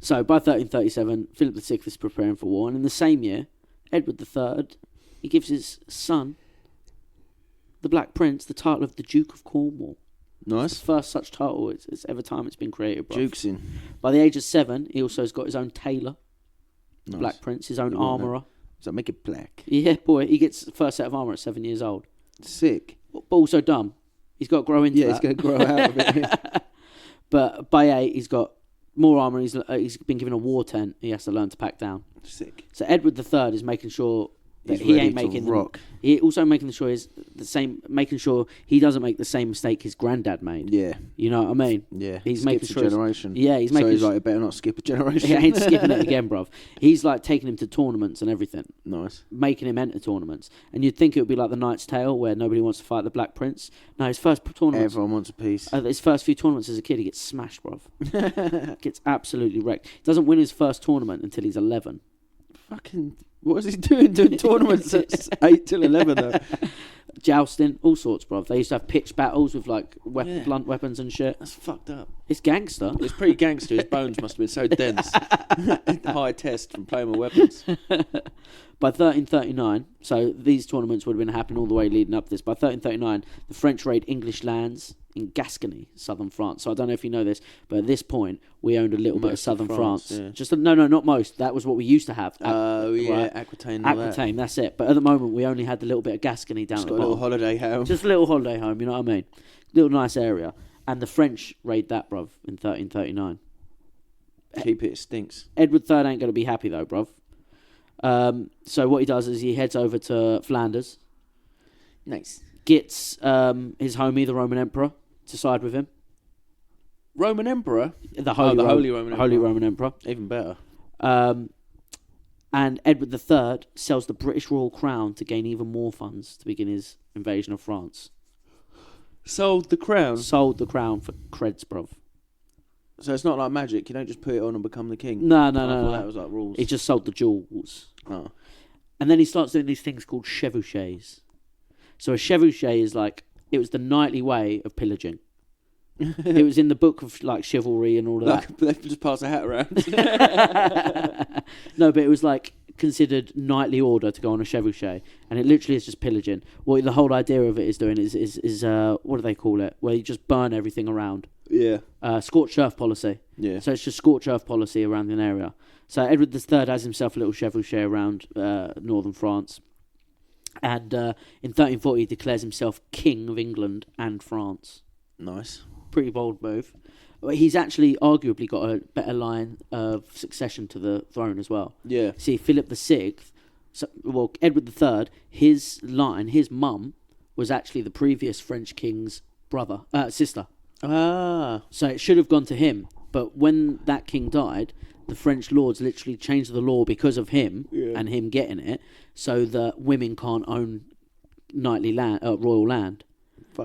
So by 1337, Philip VI is preparing for war, and in the same year, Edward III, he gives his son, the Black Prince, the title of the Duke of Cornwall. It's Nice. the first such title it's ever time it's been created, bruv. Dukes in. By the age of 7, he also has got his own tailor, Nice. Black Prince, his own Good one, armourer. Does that make it black? Yeah, boy, he gets the first set of armour at 7 years old. Sick. But also dumb. He's got to grow into Yeah, that. it's going to grow out of it. But by 8, he's got more armour. He's been given a war tent he has to learn to pack down. Sick. So Edward III is making sure that He's he ready ain't to making them- rock. He also making sure making sure he doesn't make the same mistake his granddad made. Yeah. You know what I mean? Yeah. He's Skips making a sure it's- generation. Yeah, he's So making he's sure like, better not skip a generation. he ain't skipping it again, bruv. He's like taking him to tournaments and everything, Nice. making him enter tournaments. And you'd think it would be like the Knight's Tale, where nobody wants to fight the Black Prince. No, his first tournament. Everyone wants a piece. His first few tournaments as a kid, he gets smashed, bruv. Gets absolutely wrecked. Doesn't win his first tournament until he's 11. Fucking... What is he doing tournaments at 8 till 11, though? Jousting, all sorts, bruv. They used to have pitched battles with like Yeah. blunt weapons and shit. That's fucked up. It's gangster. It's pretty gangster. His bones must have been so dense. High test from playing with weapons. By 1339, so these tournaments would have been happening all the way leading up to this. By 1339, the French raid English lands in Gascony, southern France. So I don't know if you know this, but at this point, we owned a little bit of Most of southern France, France. yeah. Just no, not most. That was what we used to have. Oh, yeah. right. Aquitaine. and all that. Aquitaine, that's it. But at the moment, we only had the little bit of Gascony down Just at got the a little bottom. holiday home. Just a little holiday home, you know what I mean? Little nice area. And the French raid that, bruv, in 1339. Keep it stinks. Edward III ain't going to be happy, though, bruv. So what he does is he heads over to Flanders, Nice. gets his homie, the Roman Emperor, to side with him. Roman Emperor? The Holy, Holy Roman Emperor. Holy Roman Emperor. Even better. And Edward III sells the British royal crown to gain even more funds to begin his invasion of France. Sold the crown. Sold the crown for creds, bruv. So it's not like magic. You don't just put it on and become the king. No. I thought that was like rules. He just sold the jewels. Oh. And then he starts doing these things called chevauchés. So a chevauché is like, it was the knightly way of pillaging. It was in the book of like chivalry and all of that. They just pass a hat around. No, but it was like considered knightly order to go on a chevauché, and it literally is just pillaging. What the whole idea of it is doing is what do they call it? Where you just burn everything around. Yeah. Scorched earth policy. Yeah. So it's just scorched earth policy around an area. So Edward III has himself a little chevauché around northern France, and in 1340 he declares himself King of England and France. Nice. Pretty bold move. He's actually arguably got a better line of succession to the throne as well. Yeah. See, Philip VI, Edward III, his mum, was actually the previous French king's sister. Ah. So it should have gone to him. But when that king died, the French lords literally changed the law because of him and him getting it, so that women can't own knightly land, royal land.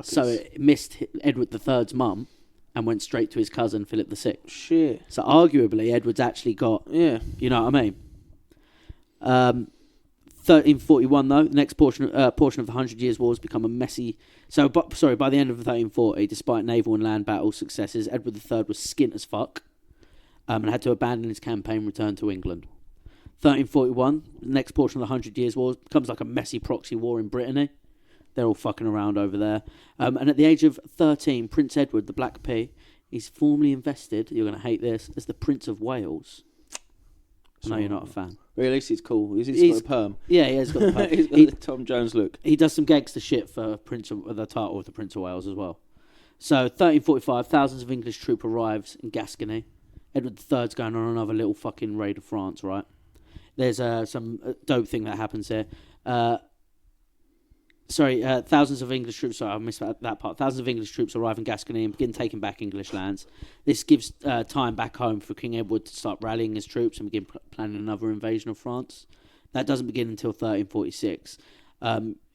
So it missed Edward III's mum and went straight to his cousin Philip VI. Shit. So arguably Edward's actually got, you know what I mean? 1341 though, the next portion of the 100 Years' War has become a messy. By the end of 1340, despite naval and land battle successes, Edward III was skint as fuck, and had to abandon his campaign and return to England. 1341, the next portion of the 100 Years' War becomes like a messy proxy war in Brittany. They're all fucking around over there. And at the age of 13, Prince Edward, the Black P, is formally invested, you're going to hate this, as the Prince of Wales. I know you're not a fan. Well, at least he's cool. He's got a perm. Yeah, he has got the perm. He's got the Tom Jones look. He does some gangster shit for the title of the Prince of Wales as well. So, 1345, thousands of English troop arrives in Gascony. Edward III's going on another little fucking raid of France, right? There's some dope thing that happens here. Thousands of English troops. Sorry, I missed that part. Thousands of English troops arrive in Gascony and begin taking back English lands. This gives time back home for King Edward to start rallying his troops and begin planning another invasion of France. That doesn't begin until 1346.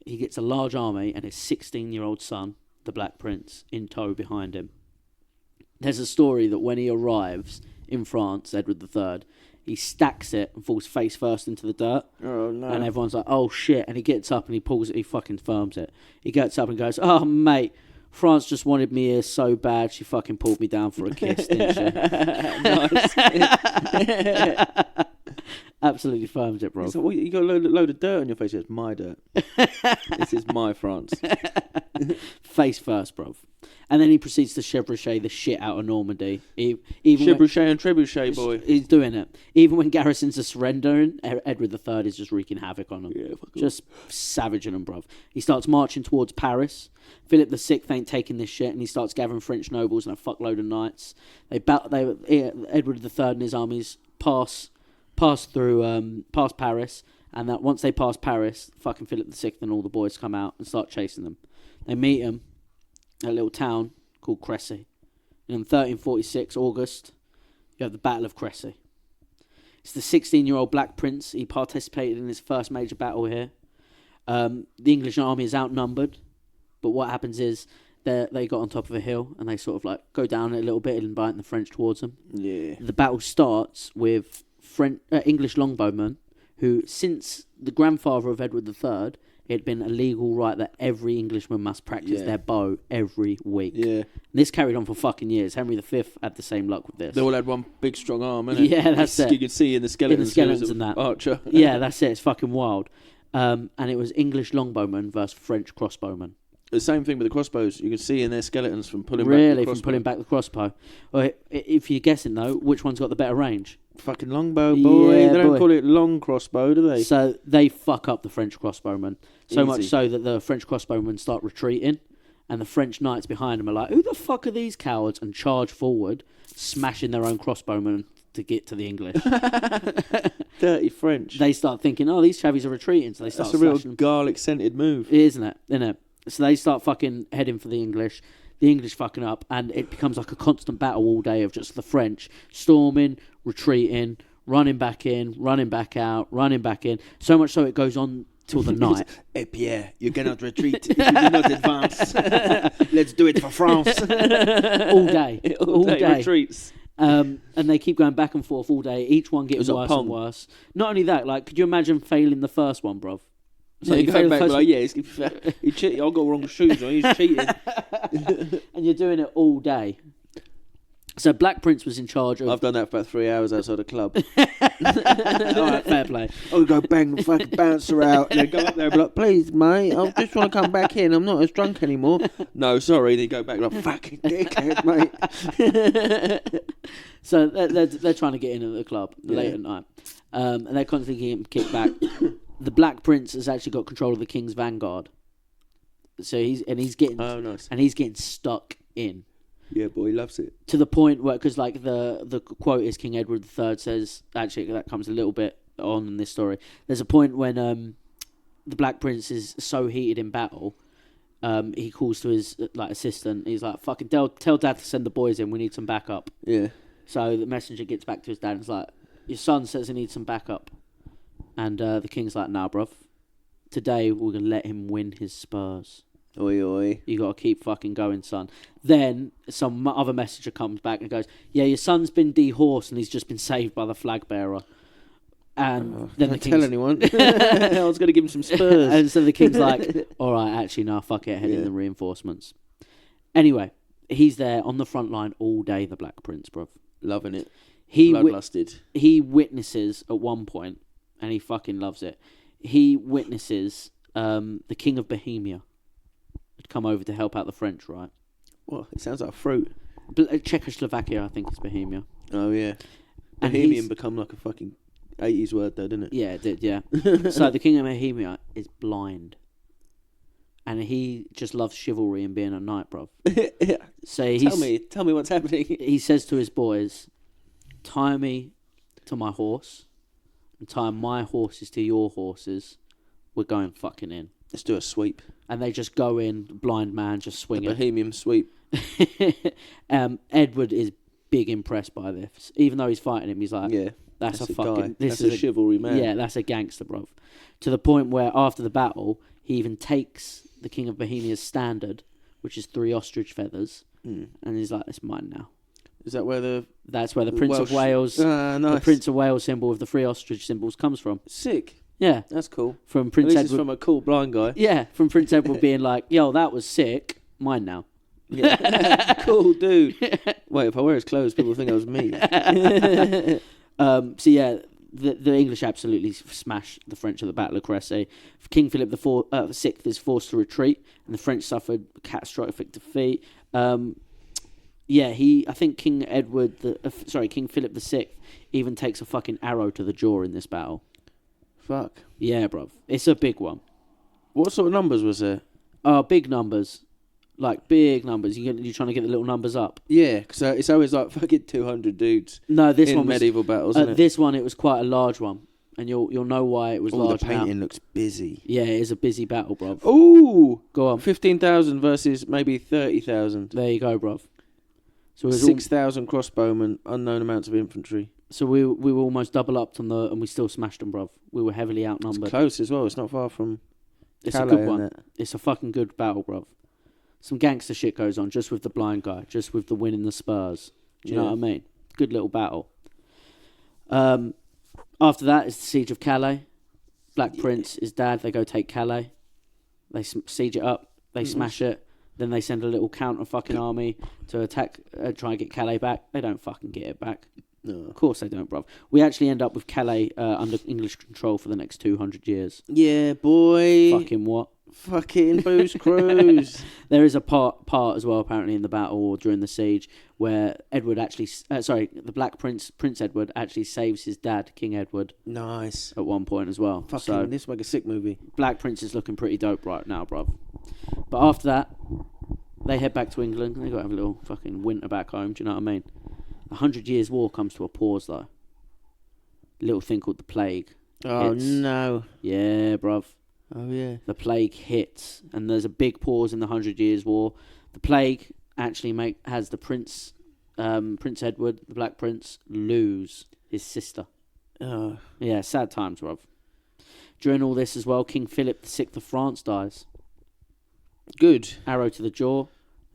He gets a large army and his 16-year-old son, the Black Prince, in tow behind him. There's a story that when he arrives in France, Edward III, he stacks it and falls face first into the dirt. Oh, no. And everyone's like, oh, shit. And he gets up and he pulls it. He fucking firms it. He gets up and goes, oh, mate, France just wanted me here so bad she fucking pulled me down for a kiss, didn't she? Nice. Absolutely firms it, bro. Like, well, you got a load of dirt on your face. It's my dirt. This is my France. Face first, bro. And then he proceeds to chevaucher the shit out of Normandy. Chevaucher and trebuchet, boy. He's doing it. Even when garrisons are surrendering, Edward III is just wreaking havoc on them. Yeah, just savaging them, bruv. He starts marching towards Paris. Philip VI ain't taking this shit, and he starts gathering French nobles and a fuckload of knights. Edward III and his armies pass through past Paris, and that once they pass Paris, fucking Philip VI and all the boys come out and start chasing them. They meet him at a little town called Crécy. And in 1346, August, you have the Battle of Crécy. It's the 16-year-old Black Prince. He participated in his first major battle here. The English army is outnumbered, but what happens is they got on top of a hill and they sort of like go down it a little bit and inviting the French towards them. Yeah. The battle starts with English longbowmen who, since the grandfather of Edward III, it had been a legal right that every Englishman must practice their bow every week. Yeah. And this carried on for fucking years. Henry V had the same luck with this. They all had one big strong arm, innit? Yeah, that's it. You could see in the skeletons. And that. Archer. Yeah, that's it. It's fucking wild. And it was English longbowmen versus French crossbowmen. The same thing with the crossbows. You could see in their skeletons from pulling back the crossbow. From pulling back the crossbow. Well, if you're guessing, though, which one's got the better range? Fucking longbow, boy. Yeah, they don't call it long crossbow, do they? So they fuck up the French crossbowmen. So Easy. much so that the French crossbowmen start retreating, and the French knights behind them are like, who the fuck are these cowards? And charge forward, smashing their own crossbowmen to get to the English. Dirty French. They start thinking, oh, these chavies are retreating. So they start That's a real them. garlic-scented move. Isn't it? Isn't it? So they start fucking heading for the English. The English fucking up, and it becomes like a constant battle all day of just the French storming, retreating, running back in, running back out, running back in. So much so it goes on till the night. Hey Pierre, you cannot retreat if you do not advance. Let's do it for France. All day. all day retreats. And they keep going back and forth all day. Each one getting worse and worse. Not only that, like, could you imagine failing the first one, bruv? So you go back like, yeah, he cheated. I got wrong shoes on. He's cheating. And you're doing it all day. So Black Prince was in charge of... I've done that for about 3 hours outside a club. All right, fair play. I would go bang the fucking bouncer out and then go up there and be like, please, mate, I just want to come back in. I'm not as drunk anymore. No, sorry. Then you go back like, fucking dickhead, mate. So they're trying to get in at the club late at night. And they're constantly getting kicked back. The Black Prince has actually got control of the King's Vanguard. So he's getting... Oh, nice. And he's getting stuck in. Yeah, boy, he loves it. To the point where, because like the quote is King Edward III says, actually that comes a little bit on in this story. There's a point when the Black Prince is so heated in battle, he calls to his like assistant. He's like, "Fucking tell Dad to send the boys in. We need some backup." Yeah. So the messenger gets back to his dad and is like, "Your son says he needs some backup," and the king's like, "Nah, bruv. Today we're gonna let him win his spurs." Oi, oi. You got to keep fucking going, son. Then some other messenger comes back and goes, yeah, your son's been dehorsed and he's just been saved by the flag bearer. And then the king tell anyone. I was going to give him some spurs. And so the king's like, all right, actually, no, fuck it, head in the reinforcements. Anyway, he's there on the front line all day, the Black Prince, bruv. Loving it. He Bloodlusted. He witnesses at one point, and he fucking loves it. He witnesses the King of Bohemia had come over to help out the French, right? Well, it sounds like fruit. Czechoslovakia, I think, is Bohemia. Oh, yeah. And Bohemian become like a fucking 80s word, though, didn't it? Yeah, it did, yeah. So the King of Bohemia is blind. And he just loves chivalry and being a knight, bruv. So tell me what's happening. He says to his boys, tie me to my horse and tie my horses to your horses. We're going fucking in. Let's do a sweep. And they just go in, blind man, just swinging. The Bohemian sweep. Edward is big impressed by this. Even though he's fighting him, he's like, yeah, that's a fucking... guy. That's a chivalry man. Yeah, that's a gangster, bruv. To the point where after the battle, he even takes the King of Bohemia's standard, which is 3 ostrich feathers, and he's like, it's mine now. Is that where That's where the Prince of Wales... nice. The Prince of Wales symbol with the 3 ostrich symbols comes from. Sick. Yeah. That's cool. From Prince Edward. This is from a cool blind guy. Yeah, from Prince Edward being like, yo, that was sick. Mine now. Yeah. Cool, dude. Wait, if I wear his clothes, people think I was me. So yeah, the English absolutely smashed the French at the Battle of Crécy. King Philip VI is forced to retreat, and the French suffered catastrophic defeat. I think King Philip VI even takes a fucking arrow to the jaw in this battle. Fuck. Yeah, bruv. It's a big one. What sort of numbers was there? Big numbers. Like, big numbers. You're trying to get the little numbers up? Yeah, because it's always like fucking 200 dudes. No, this one was... medieval battles, isn't it? This one, it was quite a large one. And you'll know why it was large. The painting looks busy. Yeah, it is a busy battle, bruv. Ooh! Go on. 15,000 versus maybe 30,000. There you go, bruv. So 6,000 crossbowmen, unknown amounts of infantry. So we were almost double up and we still smashed them, bruv. We were heavily outnumbered. It's close as well. It's not far from It's Calais, a good one. It's a fucking good battle, bruv. Some gangster shit goes on just with the blind guy, just with the winning the spurs. Do you know what I mean? Good little battle. After that is the Siege of Calais. Black Prince, his dad, they go take Calais. They siege it up. They smash it. Then they send a little counter fucking army to attack, try and get Calais back. They don't fucking get it back. No. Of course they don't, bruv. We actually end up with Calais under English control for the next 200 years. Yeah, boy. Fucking what? Fucking Booze Cruise. There is a part as well, apparently, in the battle or during the siege where Edward actually... the Black Prince, Prince Edward, actually saves his dad, King Edward. Nice. At one point as well. Fucking, this is like a sick movie. Black Prince is looking pretty dope right now, bruv. But after that, they head back to England. They got to have a little fucking winter back home, do you know what I mean? 100 Years' War comes to a pause, though. A little thing called the Plague. Oh, no. Yeah, bruv. Oh, yeah. The Plague hits, and there's a big pause in the 100 Years' War. The Plague actually has the Prince Edward, the Black Prince, lose his sister. Yeah, sad times, Rob. During all this as well, King Philip VI of France dies. Good. Arrow to the jaw.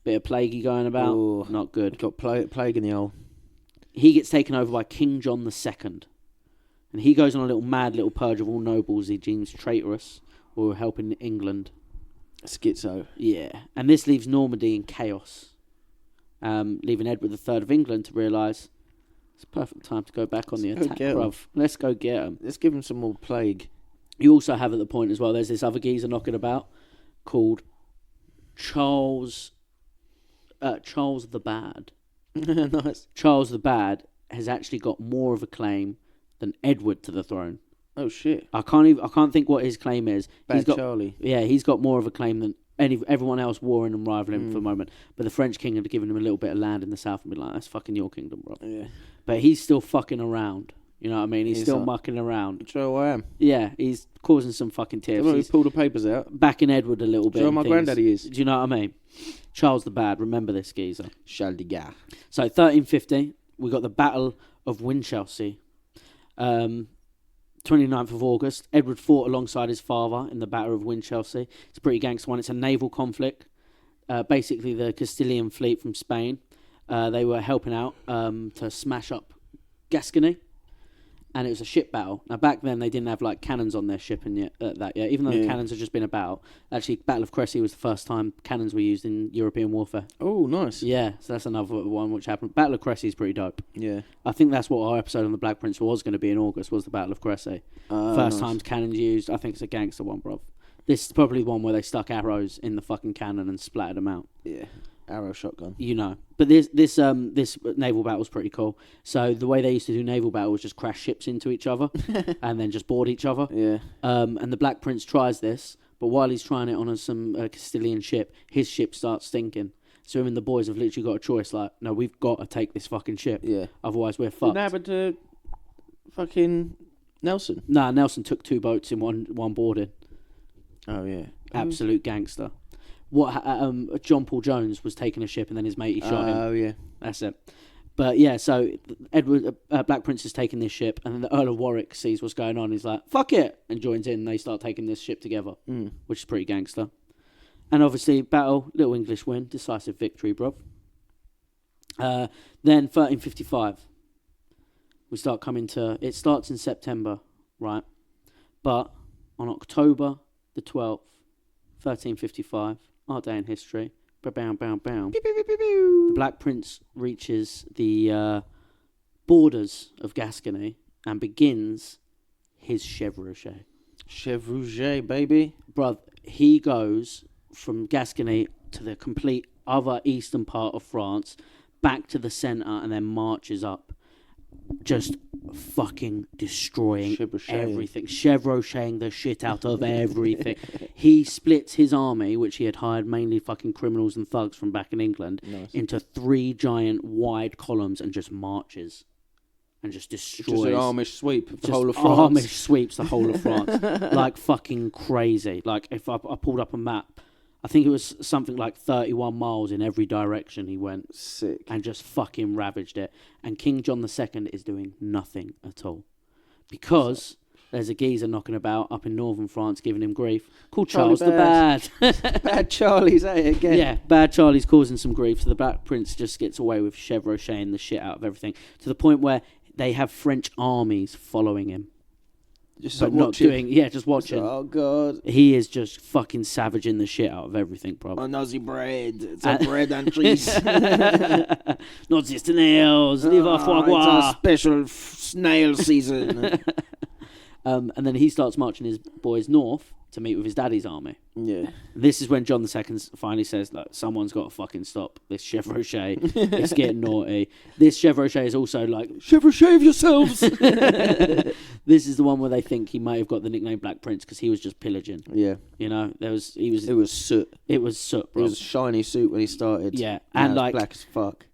Bit of plaguey going about. Ooh. Not good. Got plague in the hole. He gets taken over by King John II. And he goes on a little mad little purge of all nobles he deems traitorous or were helping England. Schizo. Yeah. And this leaves Normandy in chaos. Leaving Edward III of England to realise it's a perfect time to go back on the attack, bruv. Let's go get him. Let's give him some more plague. You also have at the point as well, there's this other geezer knocking about called Charles the Bad. Nice. Charles the Bad has actually got more of a claim than Edward to the throne. Oh shit. I can't think what his claim is. Bad Charlie. Yeah, he's got more of a claim than everyone else warring and rivaling for the moment. But the French king had given him a little bit of land in the south and been like, that's fucking your kingdom, bro. Yeah. But he's still fucking around. You know what I mean? He's still mucking around. Sure I am. Yeah, he's causing some fucking tears. He's pulled the papers out. Backing Edward a little bit. Sure, my granddaddy is. Do you know what I mean? Charles the Bad, remember this geezer. Charles de Gaulle. So 1350, we got the Battle of Winchelsea. 29th of August, Edward fought alongside his father in the Battle of Winchelsea. It's a pretty gangster one. It's a naval conflict. Basically, the Castilian fleet from Spain, they were helping out to smash up Gascony. And it was a ship battle. Now, back then, they didn't have, like, cannons on their ship and yet. Even though the cannons had just been about. Actually, Battle of Crécy was the first time cannons were used in European warfare. Oh, nice. Yeah, so that's another one which happened. Battle of Crécy is pretty dope. Yeah. I think that's what our episode on the Black Prince was going to be in August, was the Battle of Crécy. First time cannons used. I think it's a gangster one, bro. This is probably one where they stuck arrows in the fucking cannon and splattered them out. Yeah. Arrow shotgun. You know. But this naval battle's pretty cool. So the way they used to do naval battle was just crash ships into each other and then just board each other. Yeah. And the Black Prince tries this, but while he's trying it on some Castilian ship, his ship starts stinking. So him and the boys have literally got a choice, like, no, we've got to take this fucking ship. Yeah. Otherwise we're fucked. What happened to fucking Nelson? Nah, Nelson took 2 boats in one boarding. Oh, yeah. Absolute gangster. John Paul Jones was taking a ship and then his mate shot him. Oh, yeah. That's it. But yeah, so Edward Black Prince is taking this ship, and then the Earl of Warwick sees what's going on. He's like, "Fuck it," and joins in. And they start taking this ship together, which is pretty gangster. And obviously, battle, little English win, decisive victory, bro. Then 1355, we start coming to. It starts in September, right? But on October the 12th, 1355. Our day in history. Bow, bow, bow. The Black Prince reaches the borders of Gascony and begins his chevauchée. Chevauchée, baby. Bruv, he goes from Gascony to the complete other eastern part of France, back to the centre, and then marches up. Just fucking destroying everything. Chevauchéing the shit out of everything. He splits his army, which he had hired mainly fucking criminals and thugs from back in England, into 3 giant wide columns and just marches. And just destroys. Just an Amish sweep of the just whole of France. Amish sweeps the whole of France. Like fucking crazy. Like if I pulled up a map, I think it was something like 31 miles in every direction he went. Sick. And just fucking ravaged it. And King John II is doing nothing at all. Because there's a geezer knocking about up in northern France giving him grief called Charles the Bad. Bad Charlie's at it again. Yeah, Bad Charlie's causing some grief. So the Black Prince just gets away with chevauching the shit out of everything. To the point where they have French armies following him. Just but not doing, just watching. Oh, God. He is just fucking savaging the shit out of everything, bro. Oh, Nazi bread. It's a bread and cheese. Nazi snails, liver foie gras. It's a special snail season. And then he starts marching his boys north to meet with his daddy's army. Yeah. This is when John II finally says, look, someone's got to fucking stop this chevauchée. It's getting naughty. This chevauchée is also like, chevauchée yourselves. This is the one where they think he may have got the nickname Black Prince because he was just pillaging. Yeah. You know, It was soot. It was soot, bro. It was shiny soot when he started. Yeah. And like black as fuck.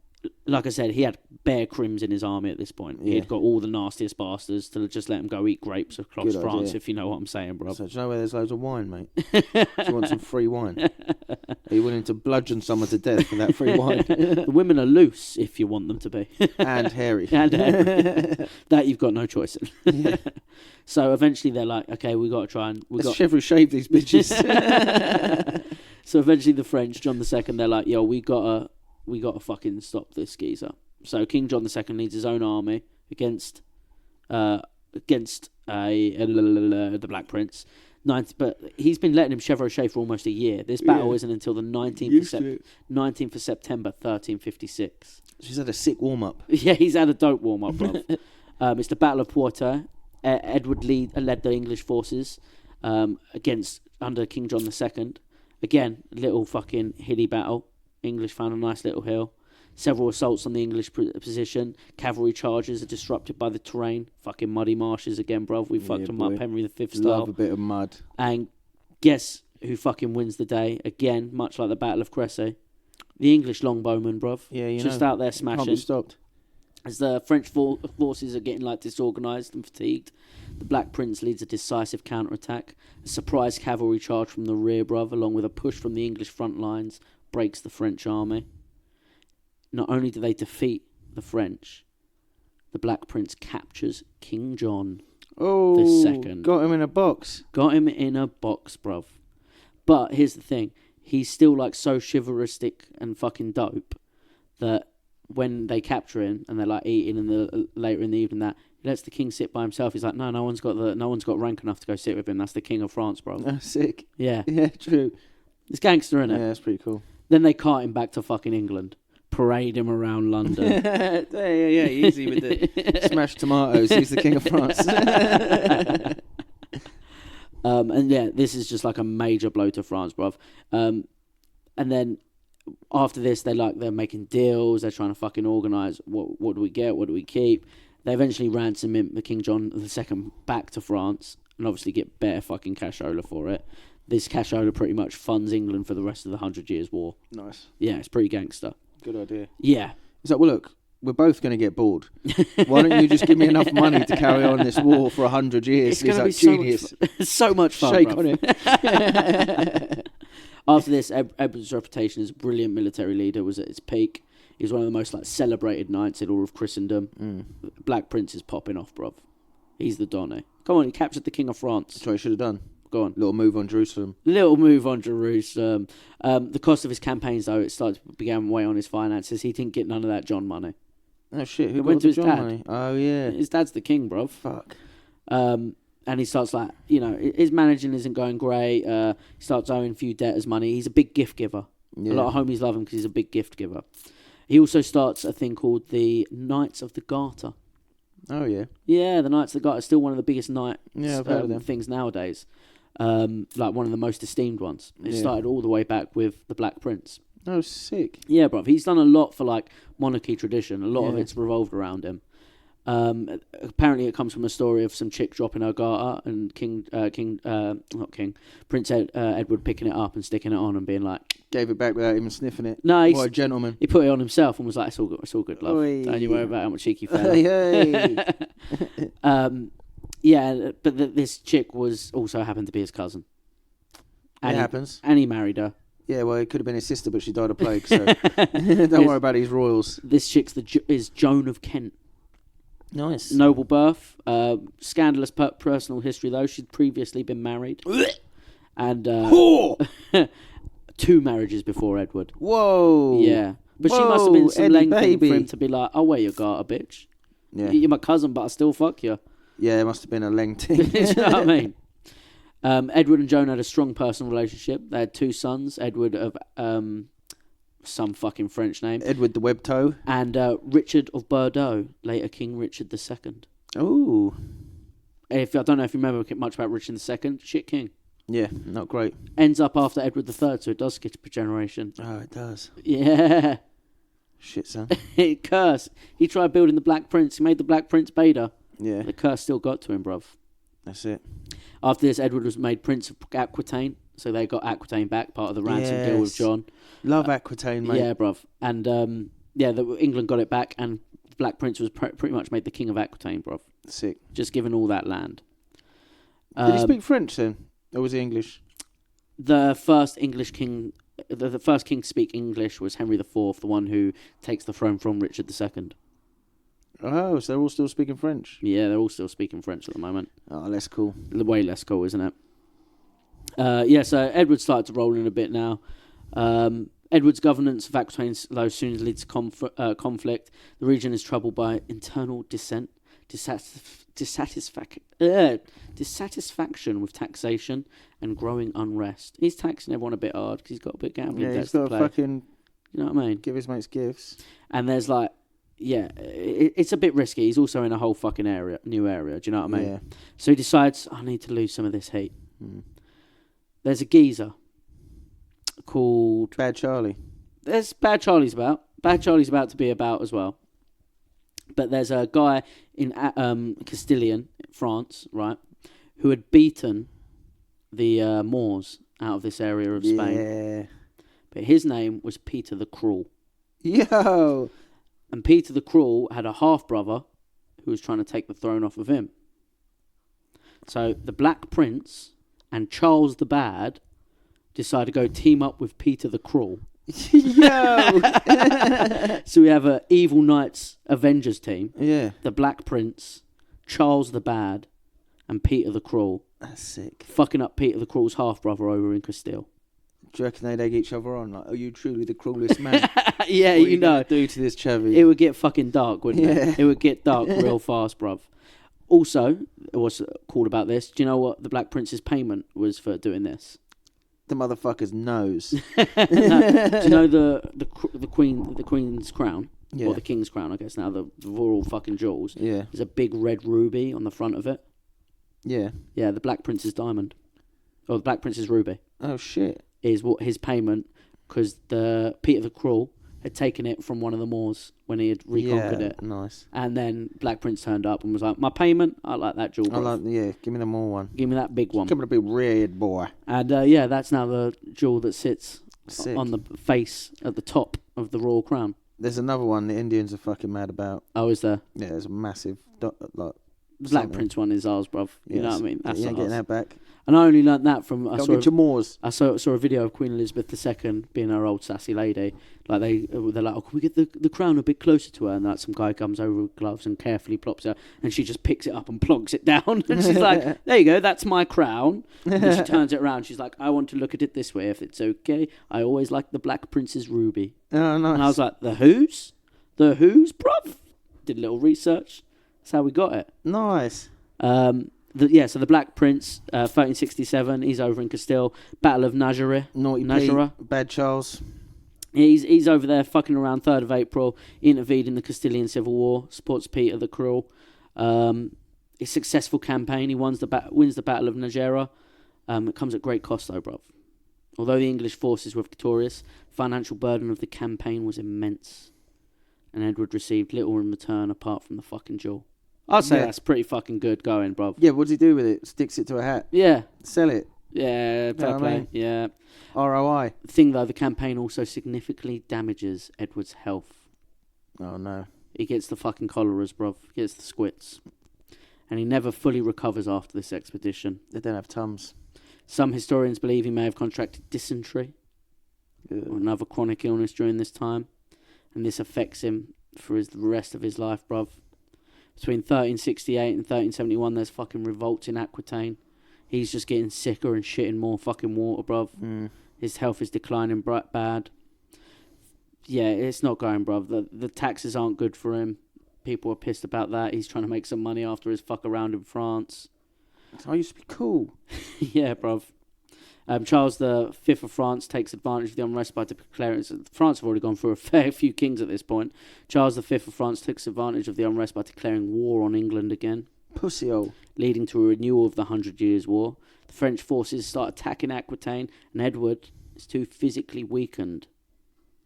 like I said, he had bare crims in his army at this point. Yeah. He'd got all the nastiest bastards to just let him go eat grapes across Good France, idea. if you know what I'm saying, bro. So do you know where there's loads of wine, mate? Do you want some free wine? Are you willing to bludgeon someone to death for that free wine? The women are loose if you want them to be. And hairy. And that you've got no choice in. Yeah. So eventually they're like, okay, we got to try and... Let's chevrolet shave these bitches. So eventually the French, John II, they're like, yo, we gotta fucking stop this geezer. So King John II leads his own army against the Black Prince. But he's been letting him chevaucher for almost a year. This battle isn't until the 19th of September, 1356. She's had a sick warm-up. Yeah, he's had a dope warm-up, bro. It's the Battle of Poitiers. Edward led the English forces under King John II. Again, little fucking hilly battle. English found a nice little hill. Several assaults on the English position. Cavalry charges are disrupted by the terrain. Fucking muddy marshes again, bruv. We fucked them up, Henry V style. Love a bit of mud. And guess who fucking wins the day? Again, much like the Battle of Crécy. The English longbowmen, bruv. Yeah, just out there smashing. Can't be stopped. As the French forces are getting disorganised and fatigued, the Black Prince leads a decisive counterattack. A surprise cavalry charge from the rear, bruv, along with a push from the English front lines, breaks the French army. Not only do they defeat the French, the Black Prince captures King John II. Got him in a box. Got him in a box, bruv. But here's the thing. He's still so chivalristic and fucking dope that when they capture him and they're eating later in the evening, that he lets the king sit by himself. He's like, no one's got rank enough to go sit with him. That's the King of France, bro. Sick. Yeah. Yeah, true. It's gangster, innit? Yeah, that's pretty cool. Then they cart him back to fucking England, parade him around London. yeah, easy with the smashed tomatoes. He's the King of France. And yeah, this is just a major blow to France, bruv. And then after this, they're making deals. They're trying to fucking organise what do we get, what do we keep. They eventually ransom the King John II back to France, and obviously get bare fucking cashola for it. This cashola pretty much funds England for the rest of the 100 Years' War. Nice. Yeah, it's pretty gangster. Good idea. Yeah. It's like, well, look, we're both going to get bored. Why don't you just give me enough money to carry on this war for 100 years? It's going to be genius. So much fun. Shake bruv. on it. After this, Edward's reputation as a brilliant military leader was at its peak. He was one of the most celebrated knights in all of Christendom. Black Prince is popping off, bruv. He's the Donny. Come on, he captured the King of France. That's what he should have done. Go on. Little move on Jerusalem. Little move on Jerusalem. The cost of his campaigns, though, began to weigh on his finances. He didn't get none of that John money. Oh, shit. Who It went got to the his John dad. money? Oh, yeah. His dad's the king, bruv. Fuck. And he starts his managing isn't going great. He starts owing a few debtors money. He's a big gift giver. Yeah. A lot of homies love him because he's a big gift giver. He also starts a thing called the Knights of the Garter. Oh, yeah. Yeah, the Knights of the Garter are still one of the biggest knight Yeah, I've heard of them. things nowadays. One of the most esteemed ones. It Yeah. started all the way back with the Black Prince. Oh, sick. Yeah, bruv. He's done a lot for monarchy tradition. A lot of Yeah. it's revolved around him. Apparently, it comes from a story of some chick dropping her garter and Prince Edward picking it up and sticking it on and being like, Gave it back without even sniffing it. "No, What a gentleman. he put it on himself and was like, it's all good, love. Oi. Don't you worry about how much cheeky fella." Hey. Yeah, but this chick also happened to be his cousin. It happens. And he married her. Yeah, well, it could have been his sister, but she died of plague, so don't worry about his royals. This chick's is Joan of Kent. Nice. Noble birth, scandalous personal history though. She'd previously been married, and 2 marriages before Edward. Whoa. Yeah, but she must have been some Eddie length baby. for him to be like, "I'll wear your garter, bitch. Yeah. You're my cousin, but I still fuck you." Yeah, it must have been a length. Do you know what I mean? Edward and Joan had a strong personal relationship. They had 2 sons. Edward of some fucking French name, Edward the Web Toe. and Richard of Bordeaux, later King Richard II. Ooh. I don't know if you remember much about Richard II. Shit king. Yeah, not great. Ends up after Edward III, so it does skip a generation. Oh, it does. Yeah. Shit, son. Curse. He tried building the Black Prince. He made the Black Prince beta. Yeah, The curse still got to him, bruv. that's it. After this, Edward was made Prince of Aquitaine. So they got Aquitaine back, part of the ransom deal with Yes. John. Love Aquitaine, mate. Yeah, bruv. And Yeah, England got it back, and the Black Prince was pretty much made the king of Aquitaine, bruv. Sick. Just given all that land. Did he speak French then? Or was he English? The first English king, the first king to speak English was Henry IV, the one who takes the throne from Richard II. Oh, so they're all still speaking French? Yeah, they're all still speaking French at the moment. Oh, that's cool. Way less cool, isn't it? Yeah, so Edward started to roll in a bit now. Edward's governance of Aquitaine soon leads to conflict. The region is troubled by internal dissent, dissatisfaction with taxation, and growing unrest. He's taxing everyone a bit hard because he's got a bit gambling Yeah, debts he's got to to play. fucking You know what I mean? give his mates gifts. And there's like, yeah, it's a bit risky. He's also in a whole fucking new area. Do you know what I mean? Yeah. So he decides, I need to lose some of this heat. Hmm. There's a geezer called... Bad Charlie. There's Bad Charlie's about. Bad Charlie's about to be about as well. But there's a guy in Castilian, France, right, who had beaten the Moors out of this area of Spain. Yeah. But his name was Peter the Cruel. Yo! And Peter the Cruel had a half-brother who was trying to take the throne off of him. So the Black Prince and Charles the Bad decided to go team up with Peter the Cruel. Yo! So we have a Evil Knights Avengers team. Yeah. The Black Prince, Charles the Bad, and Peter the Cruel. That's sick. Fucking up Peter the Cruel's half-brother over in Castile. Do you reckon they'd egg each other on? Like, are you truly the cruelest man? Yeah, What you know. do to this chavvy? It would get fucking dark, wouldn't Yeah. it? It would get dark real fast, bruv. Also, what's cool about this, do you know what the Black Prince's payment was for doing this? The motherfucker's nose. No. Do you know the Queen's crown? Yeah. Or the King's crown, I guess now, the royal fucking jewels. Yeah. There's a big red ruby on the front of it. Yeah. Yeah, the Black Prince's diamond. Or the Black Prince's ruby. Oh, shit. Is what his payment, because the Peter the Cruel had taken it from one of the Moors when he had reconquered it. Nice. And then Black Prince turned up and was like, my payment, I like that jewel, bruv. Give me the more one. Give me that big one. Give me the big red boy. And yeah, that's now the jewel that sits Sick. on the face at the top of the royal crown. There's another one the Indians are fucking mad about. Oh, is there? Yeah, there's a massive The Black something. Prince one is ours, bruv. You know what I mean? That's you ain't getting ours. that back. And I only learnt that from... Don't get your Moors. I saw a video of Queen Elizabeth II being her old sassy lady. Like they're like, oh, can we get the crown a bit closer to her? And like some guy comes over with gloves and carefully plops her, and she just picks it up and plonks it down. And she's like, there you go, that's my crown. And then she turns it around. She's like, I want to look at it this way, if it's okay. I always like the Black Prince's ruby. Oh, nice. And I was like, the who's? The who's, bruv? Did a little research. That's how we got it. Nice. So the Black Prince, 1367, he's over in Castile. Battle of Nájera. Naughty Nájera. Pete. Bad Charles. He's over there fucking around 3rd of April, intervened in the Castilian Civil War, supports Peter the Cruel. His successful campaign, he wins the Battle of Nájera. It comes at great cost though, bruv. Although the English forces were victorious, the financial burden of the campaign was immense. And Edward received little in return apart from the fucking jewel. I'd say that's pretty fucking good going, bruv. Yeah, what does he do with it? Sticks it to a hat. Yeah. Sell it. Yeah, fair what I play. mean? Yeah. ROI. The thing though, the campaign also significantly damages Edward's health. Oh, no. He gets the fucking choleras, bruv. He gets the squits. And he never fully recovers after this expedition. They don't have Tums. Some historians believe he may have contracted dysentery or another chronic illness during this time. And this affects him for the rest of his life, bruv. Between 1368 and 1371, there's fucking revolts in Aquitaine. He's just getting sicker and shitting more fucking water, bruv. His health is declining bad. Yeah, it's not going, bruv. The taxes aren't good for him. People are pissed about that. He's trying to make some money after his fuck around in France. I used to be cool. Yeah, bruv. Charles V of France takes advantage of the unrest by declaring... France have already gone through a fair few kings at this point. Charles V of France takes advantage of the unrest by declaring war on England again. Pussy-hole. Leading to a renewal of the 100 Years' War. The French forces start attacking Aquitaine, and Edward is too physically weakened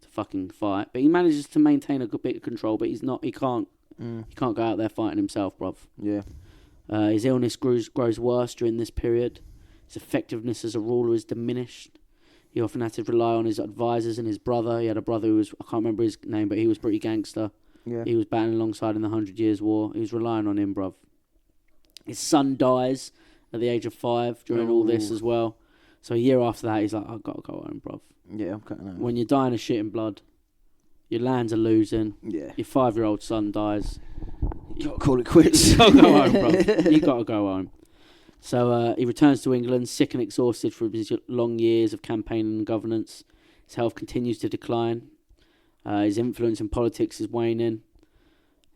to fucking fight. But he manages to maintain a good bit of control, but he can't go out there fighting himself, bruv. Yeah. His illness grows worse during this period. His effectiveness as a ruler is diminished. He often had to rely on his advisors and his brother. He had a brother who was, I can't remember his name, but he was pretty gangster. Yeah. He was battling alongside in the 100 Years' War. He was relying on him, bruv. His son dies at the age of 5 during all this as well. So a year after that, he's like, I've got to go home, bruv. Yeah, I'm cutting out. When you're dying of shit and blood, your lands are losing, Yeah. your 5-year-old son dies. You got to call it quits. You got to go home, bruv. You got to go home. So he returns to England, sick and exhausted from his long years of campaigning and governance. His health continues to decline. His influence in politics is waning.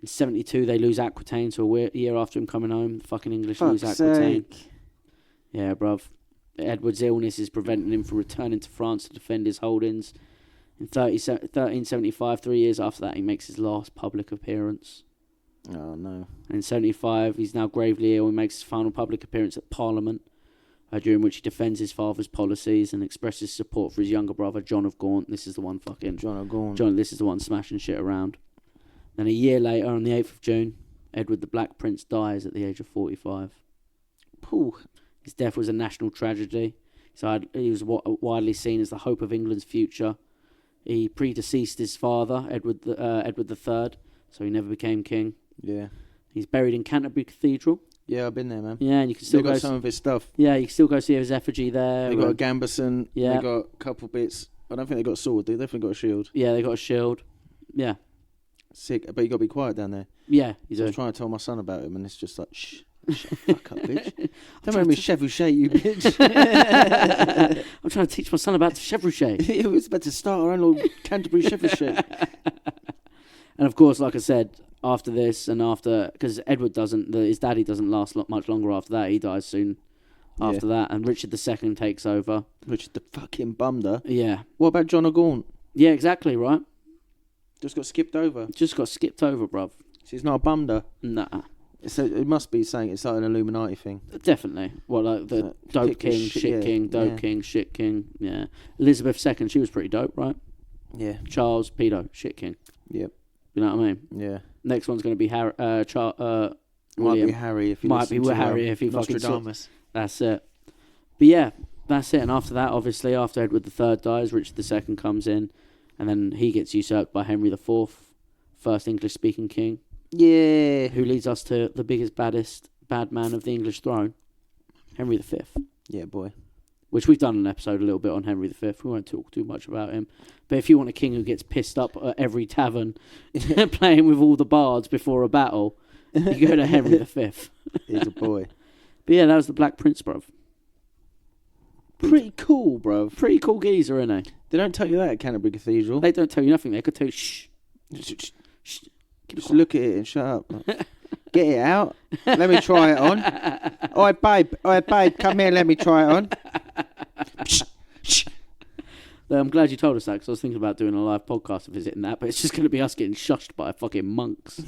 In 72, they lose Aquitaine, so a year after him coming home, the fucking English lose Aquitaine. Yeah, bruv. Edward's illness is preventing him from returning to France to defend his holdings. In 1375, 3 years after that, he makes his last public appearance. Oh, no. And in 75, he's now gravely ill and makes his final public appearance at Parliament, during which he defends his father's policies and expresses support for his younger brother, John of Gaunt. This is the one fucking... John of Gaunt. This is the one smashing shit around. Then a year later, on the 8th of June, Edward the Black Prince dies at the age of 45. Ooh. His death was a national tragedy. So he was widely seen as the hope of England's future. He predeceased his father, Edward III, so he never became king. Yeah. He's buried in Canterbury Cathedral. Yeah, I've been there, man. Yeah, and you can still They got some of his stuff. Yeah, you can still go see his effigy there. They got a gambeson. Yeah. They got a couple bits. I don't think they got a sword. They definitely got a shield. Yeah, they got a shield. Yeah. Sick. But you got to be quiet down there. Yeah, I was trying to tell my son about him, and it's just like, shh. Shut the fuck up, bitch. Don't make me chevauché, you bitch. I'm trying to teach my son about the chevauché. He was about to start our own little Canterbury chevauché. And of course, like I said, after this and after... Because Edward his daddy doesn't last much longer after that. He dies soon after that. And Richard II takes over. Richard the fucking bumder. Yeah. What about John of Gaunt? Yeah, exactly, right? Just got skipped over. Just got skipped over, bruv. So he's not a bumder. Nah. So it must be saying it's like an Illuminati thing. Definitely. Well, like the dope king, shit king, dope king, shit king. Yeah. Elizabeth II, she was pretty dope, right? Yeah. Charles, pedo, shit king. Yep. You know what I mean? Yeah. Next one's going to be Harry. Might be Harry if he might be Harry if he fucking Nostradamus. That's it. But yeah, that's it. And after that, obviously, after Edward III dies, Richard II comes in, and then he gets usurped by Henry IV, first English-speaking king. Yeah. Who leads us to the biggest, baddest, bad man of the English throne, Henry V. Yeah, boy. Which we've done an episode a little bit on Henry V. We won't talk too much about him. But if you want a king who gets pissed up at every tavern, playing with all the bards before a battle, you go to Henry V. He's a boy. But yeah, that was the Black Prince, bruv. Pretty cool, bro. Pretty cool geezer, isn't he? They don't tell you that at Canterbury Cathedral. They don't tell you nothing. They could tell you, shh. Just look at it and shut up. Get it out. Let me try it on. Oi, babe. Come here. Let me try it on. I'm glad you told us that, because I was thinking about doing a live podcast of visiting that, but it's just going to be us getting shushed by fucking monks.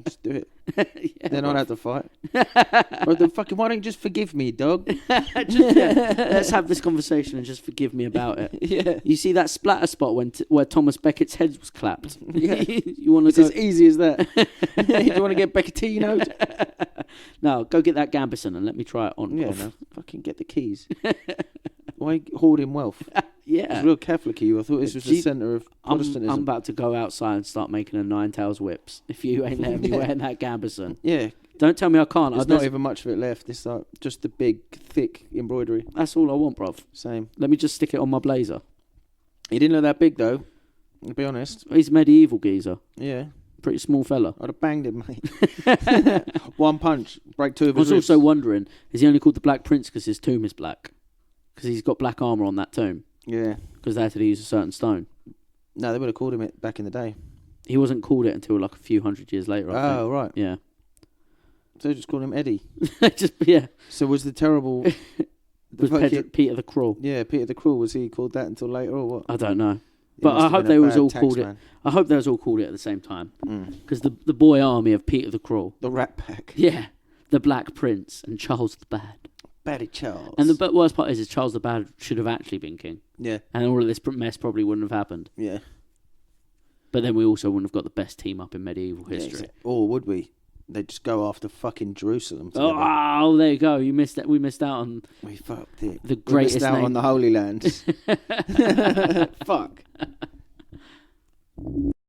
Just do it. Yeah, then I'll have to fight. Why don't you just forgive me, dog? Let's have this conversation and just forgive me about it. Yeah. You see that splatter spot where Thomas Beckett's head was clapped? Yeah. You want to It's as easy as that. You want to get Becketino? No, go get that Gambison and let me try it on. Yeah, no. Fucking get the keys. Why hoarding wealth? Yeah. It's real Catholic of you. I thought this was the centre of Protestantism. I'm about to go outside and start making a Nine Tails whips. If you ain't letting me wearing that Gambison. Yeah. Don't tell me I can't. There's not even much of it left. It's like just the big, thick embroidery. That's all I want, bruv. Same. Let me just stick it on my blazer. He didn't look that big, though. I'll be honest. He's a medieval geezer. Yeah. Pretty small fella. I'd have banged him, mate. One punch, break two of I his was ribs. also wondering, is he only called the Black Prince because his tomb is black? Because he's got black armour on that tomb. Yeah. Because they had to use a certain stone. No, they would have called him it back in the day. He wasn't called it until like a few hundred years later, I think. Right. Yeah. So they just called him Eddie. Yeah. So was the terrible... Was Peter the Cruel. Yeah, Peter the Cruel. Was he called that until later or what? I don't know. He But must I have hope been a they was bad all tax called man. it. I hope they was all called it at the same time. Mm. Because the boy army of Peter the Cruel. The Rat Pack. Yeah. The Black Prince and Charles the Bad. Baddy Charles. And the worst part is Charles the Bad should have actually been king. Yeah. And all of this mess probably wouldn't have happened. Yeah. But then we also wouldn't have got the best team up in medieval history. Or would we? they just go after fucking Jerusalem together. Oh, there you go. You missed it. We missed out on We fucked it. the greatest we missed out name. on the Holy Land. Fuck.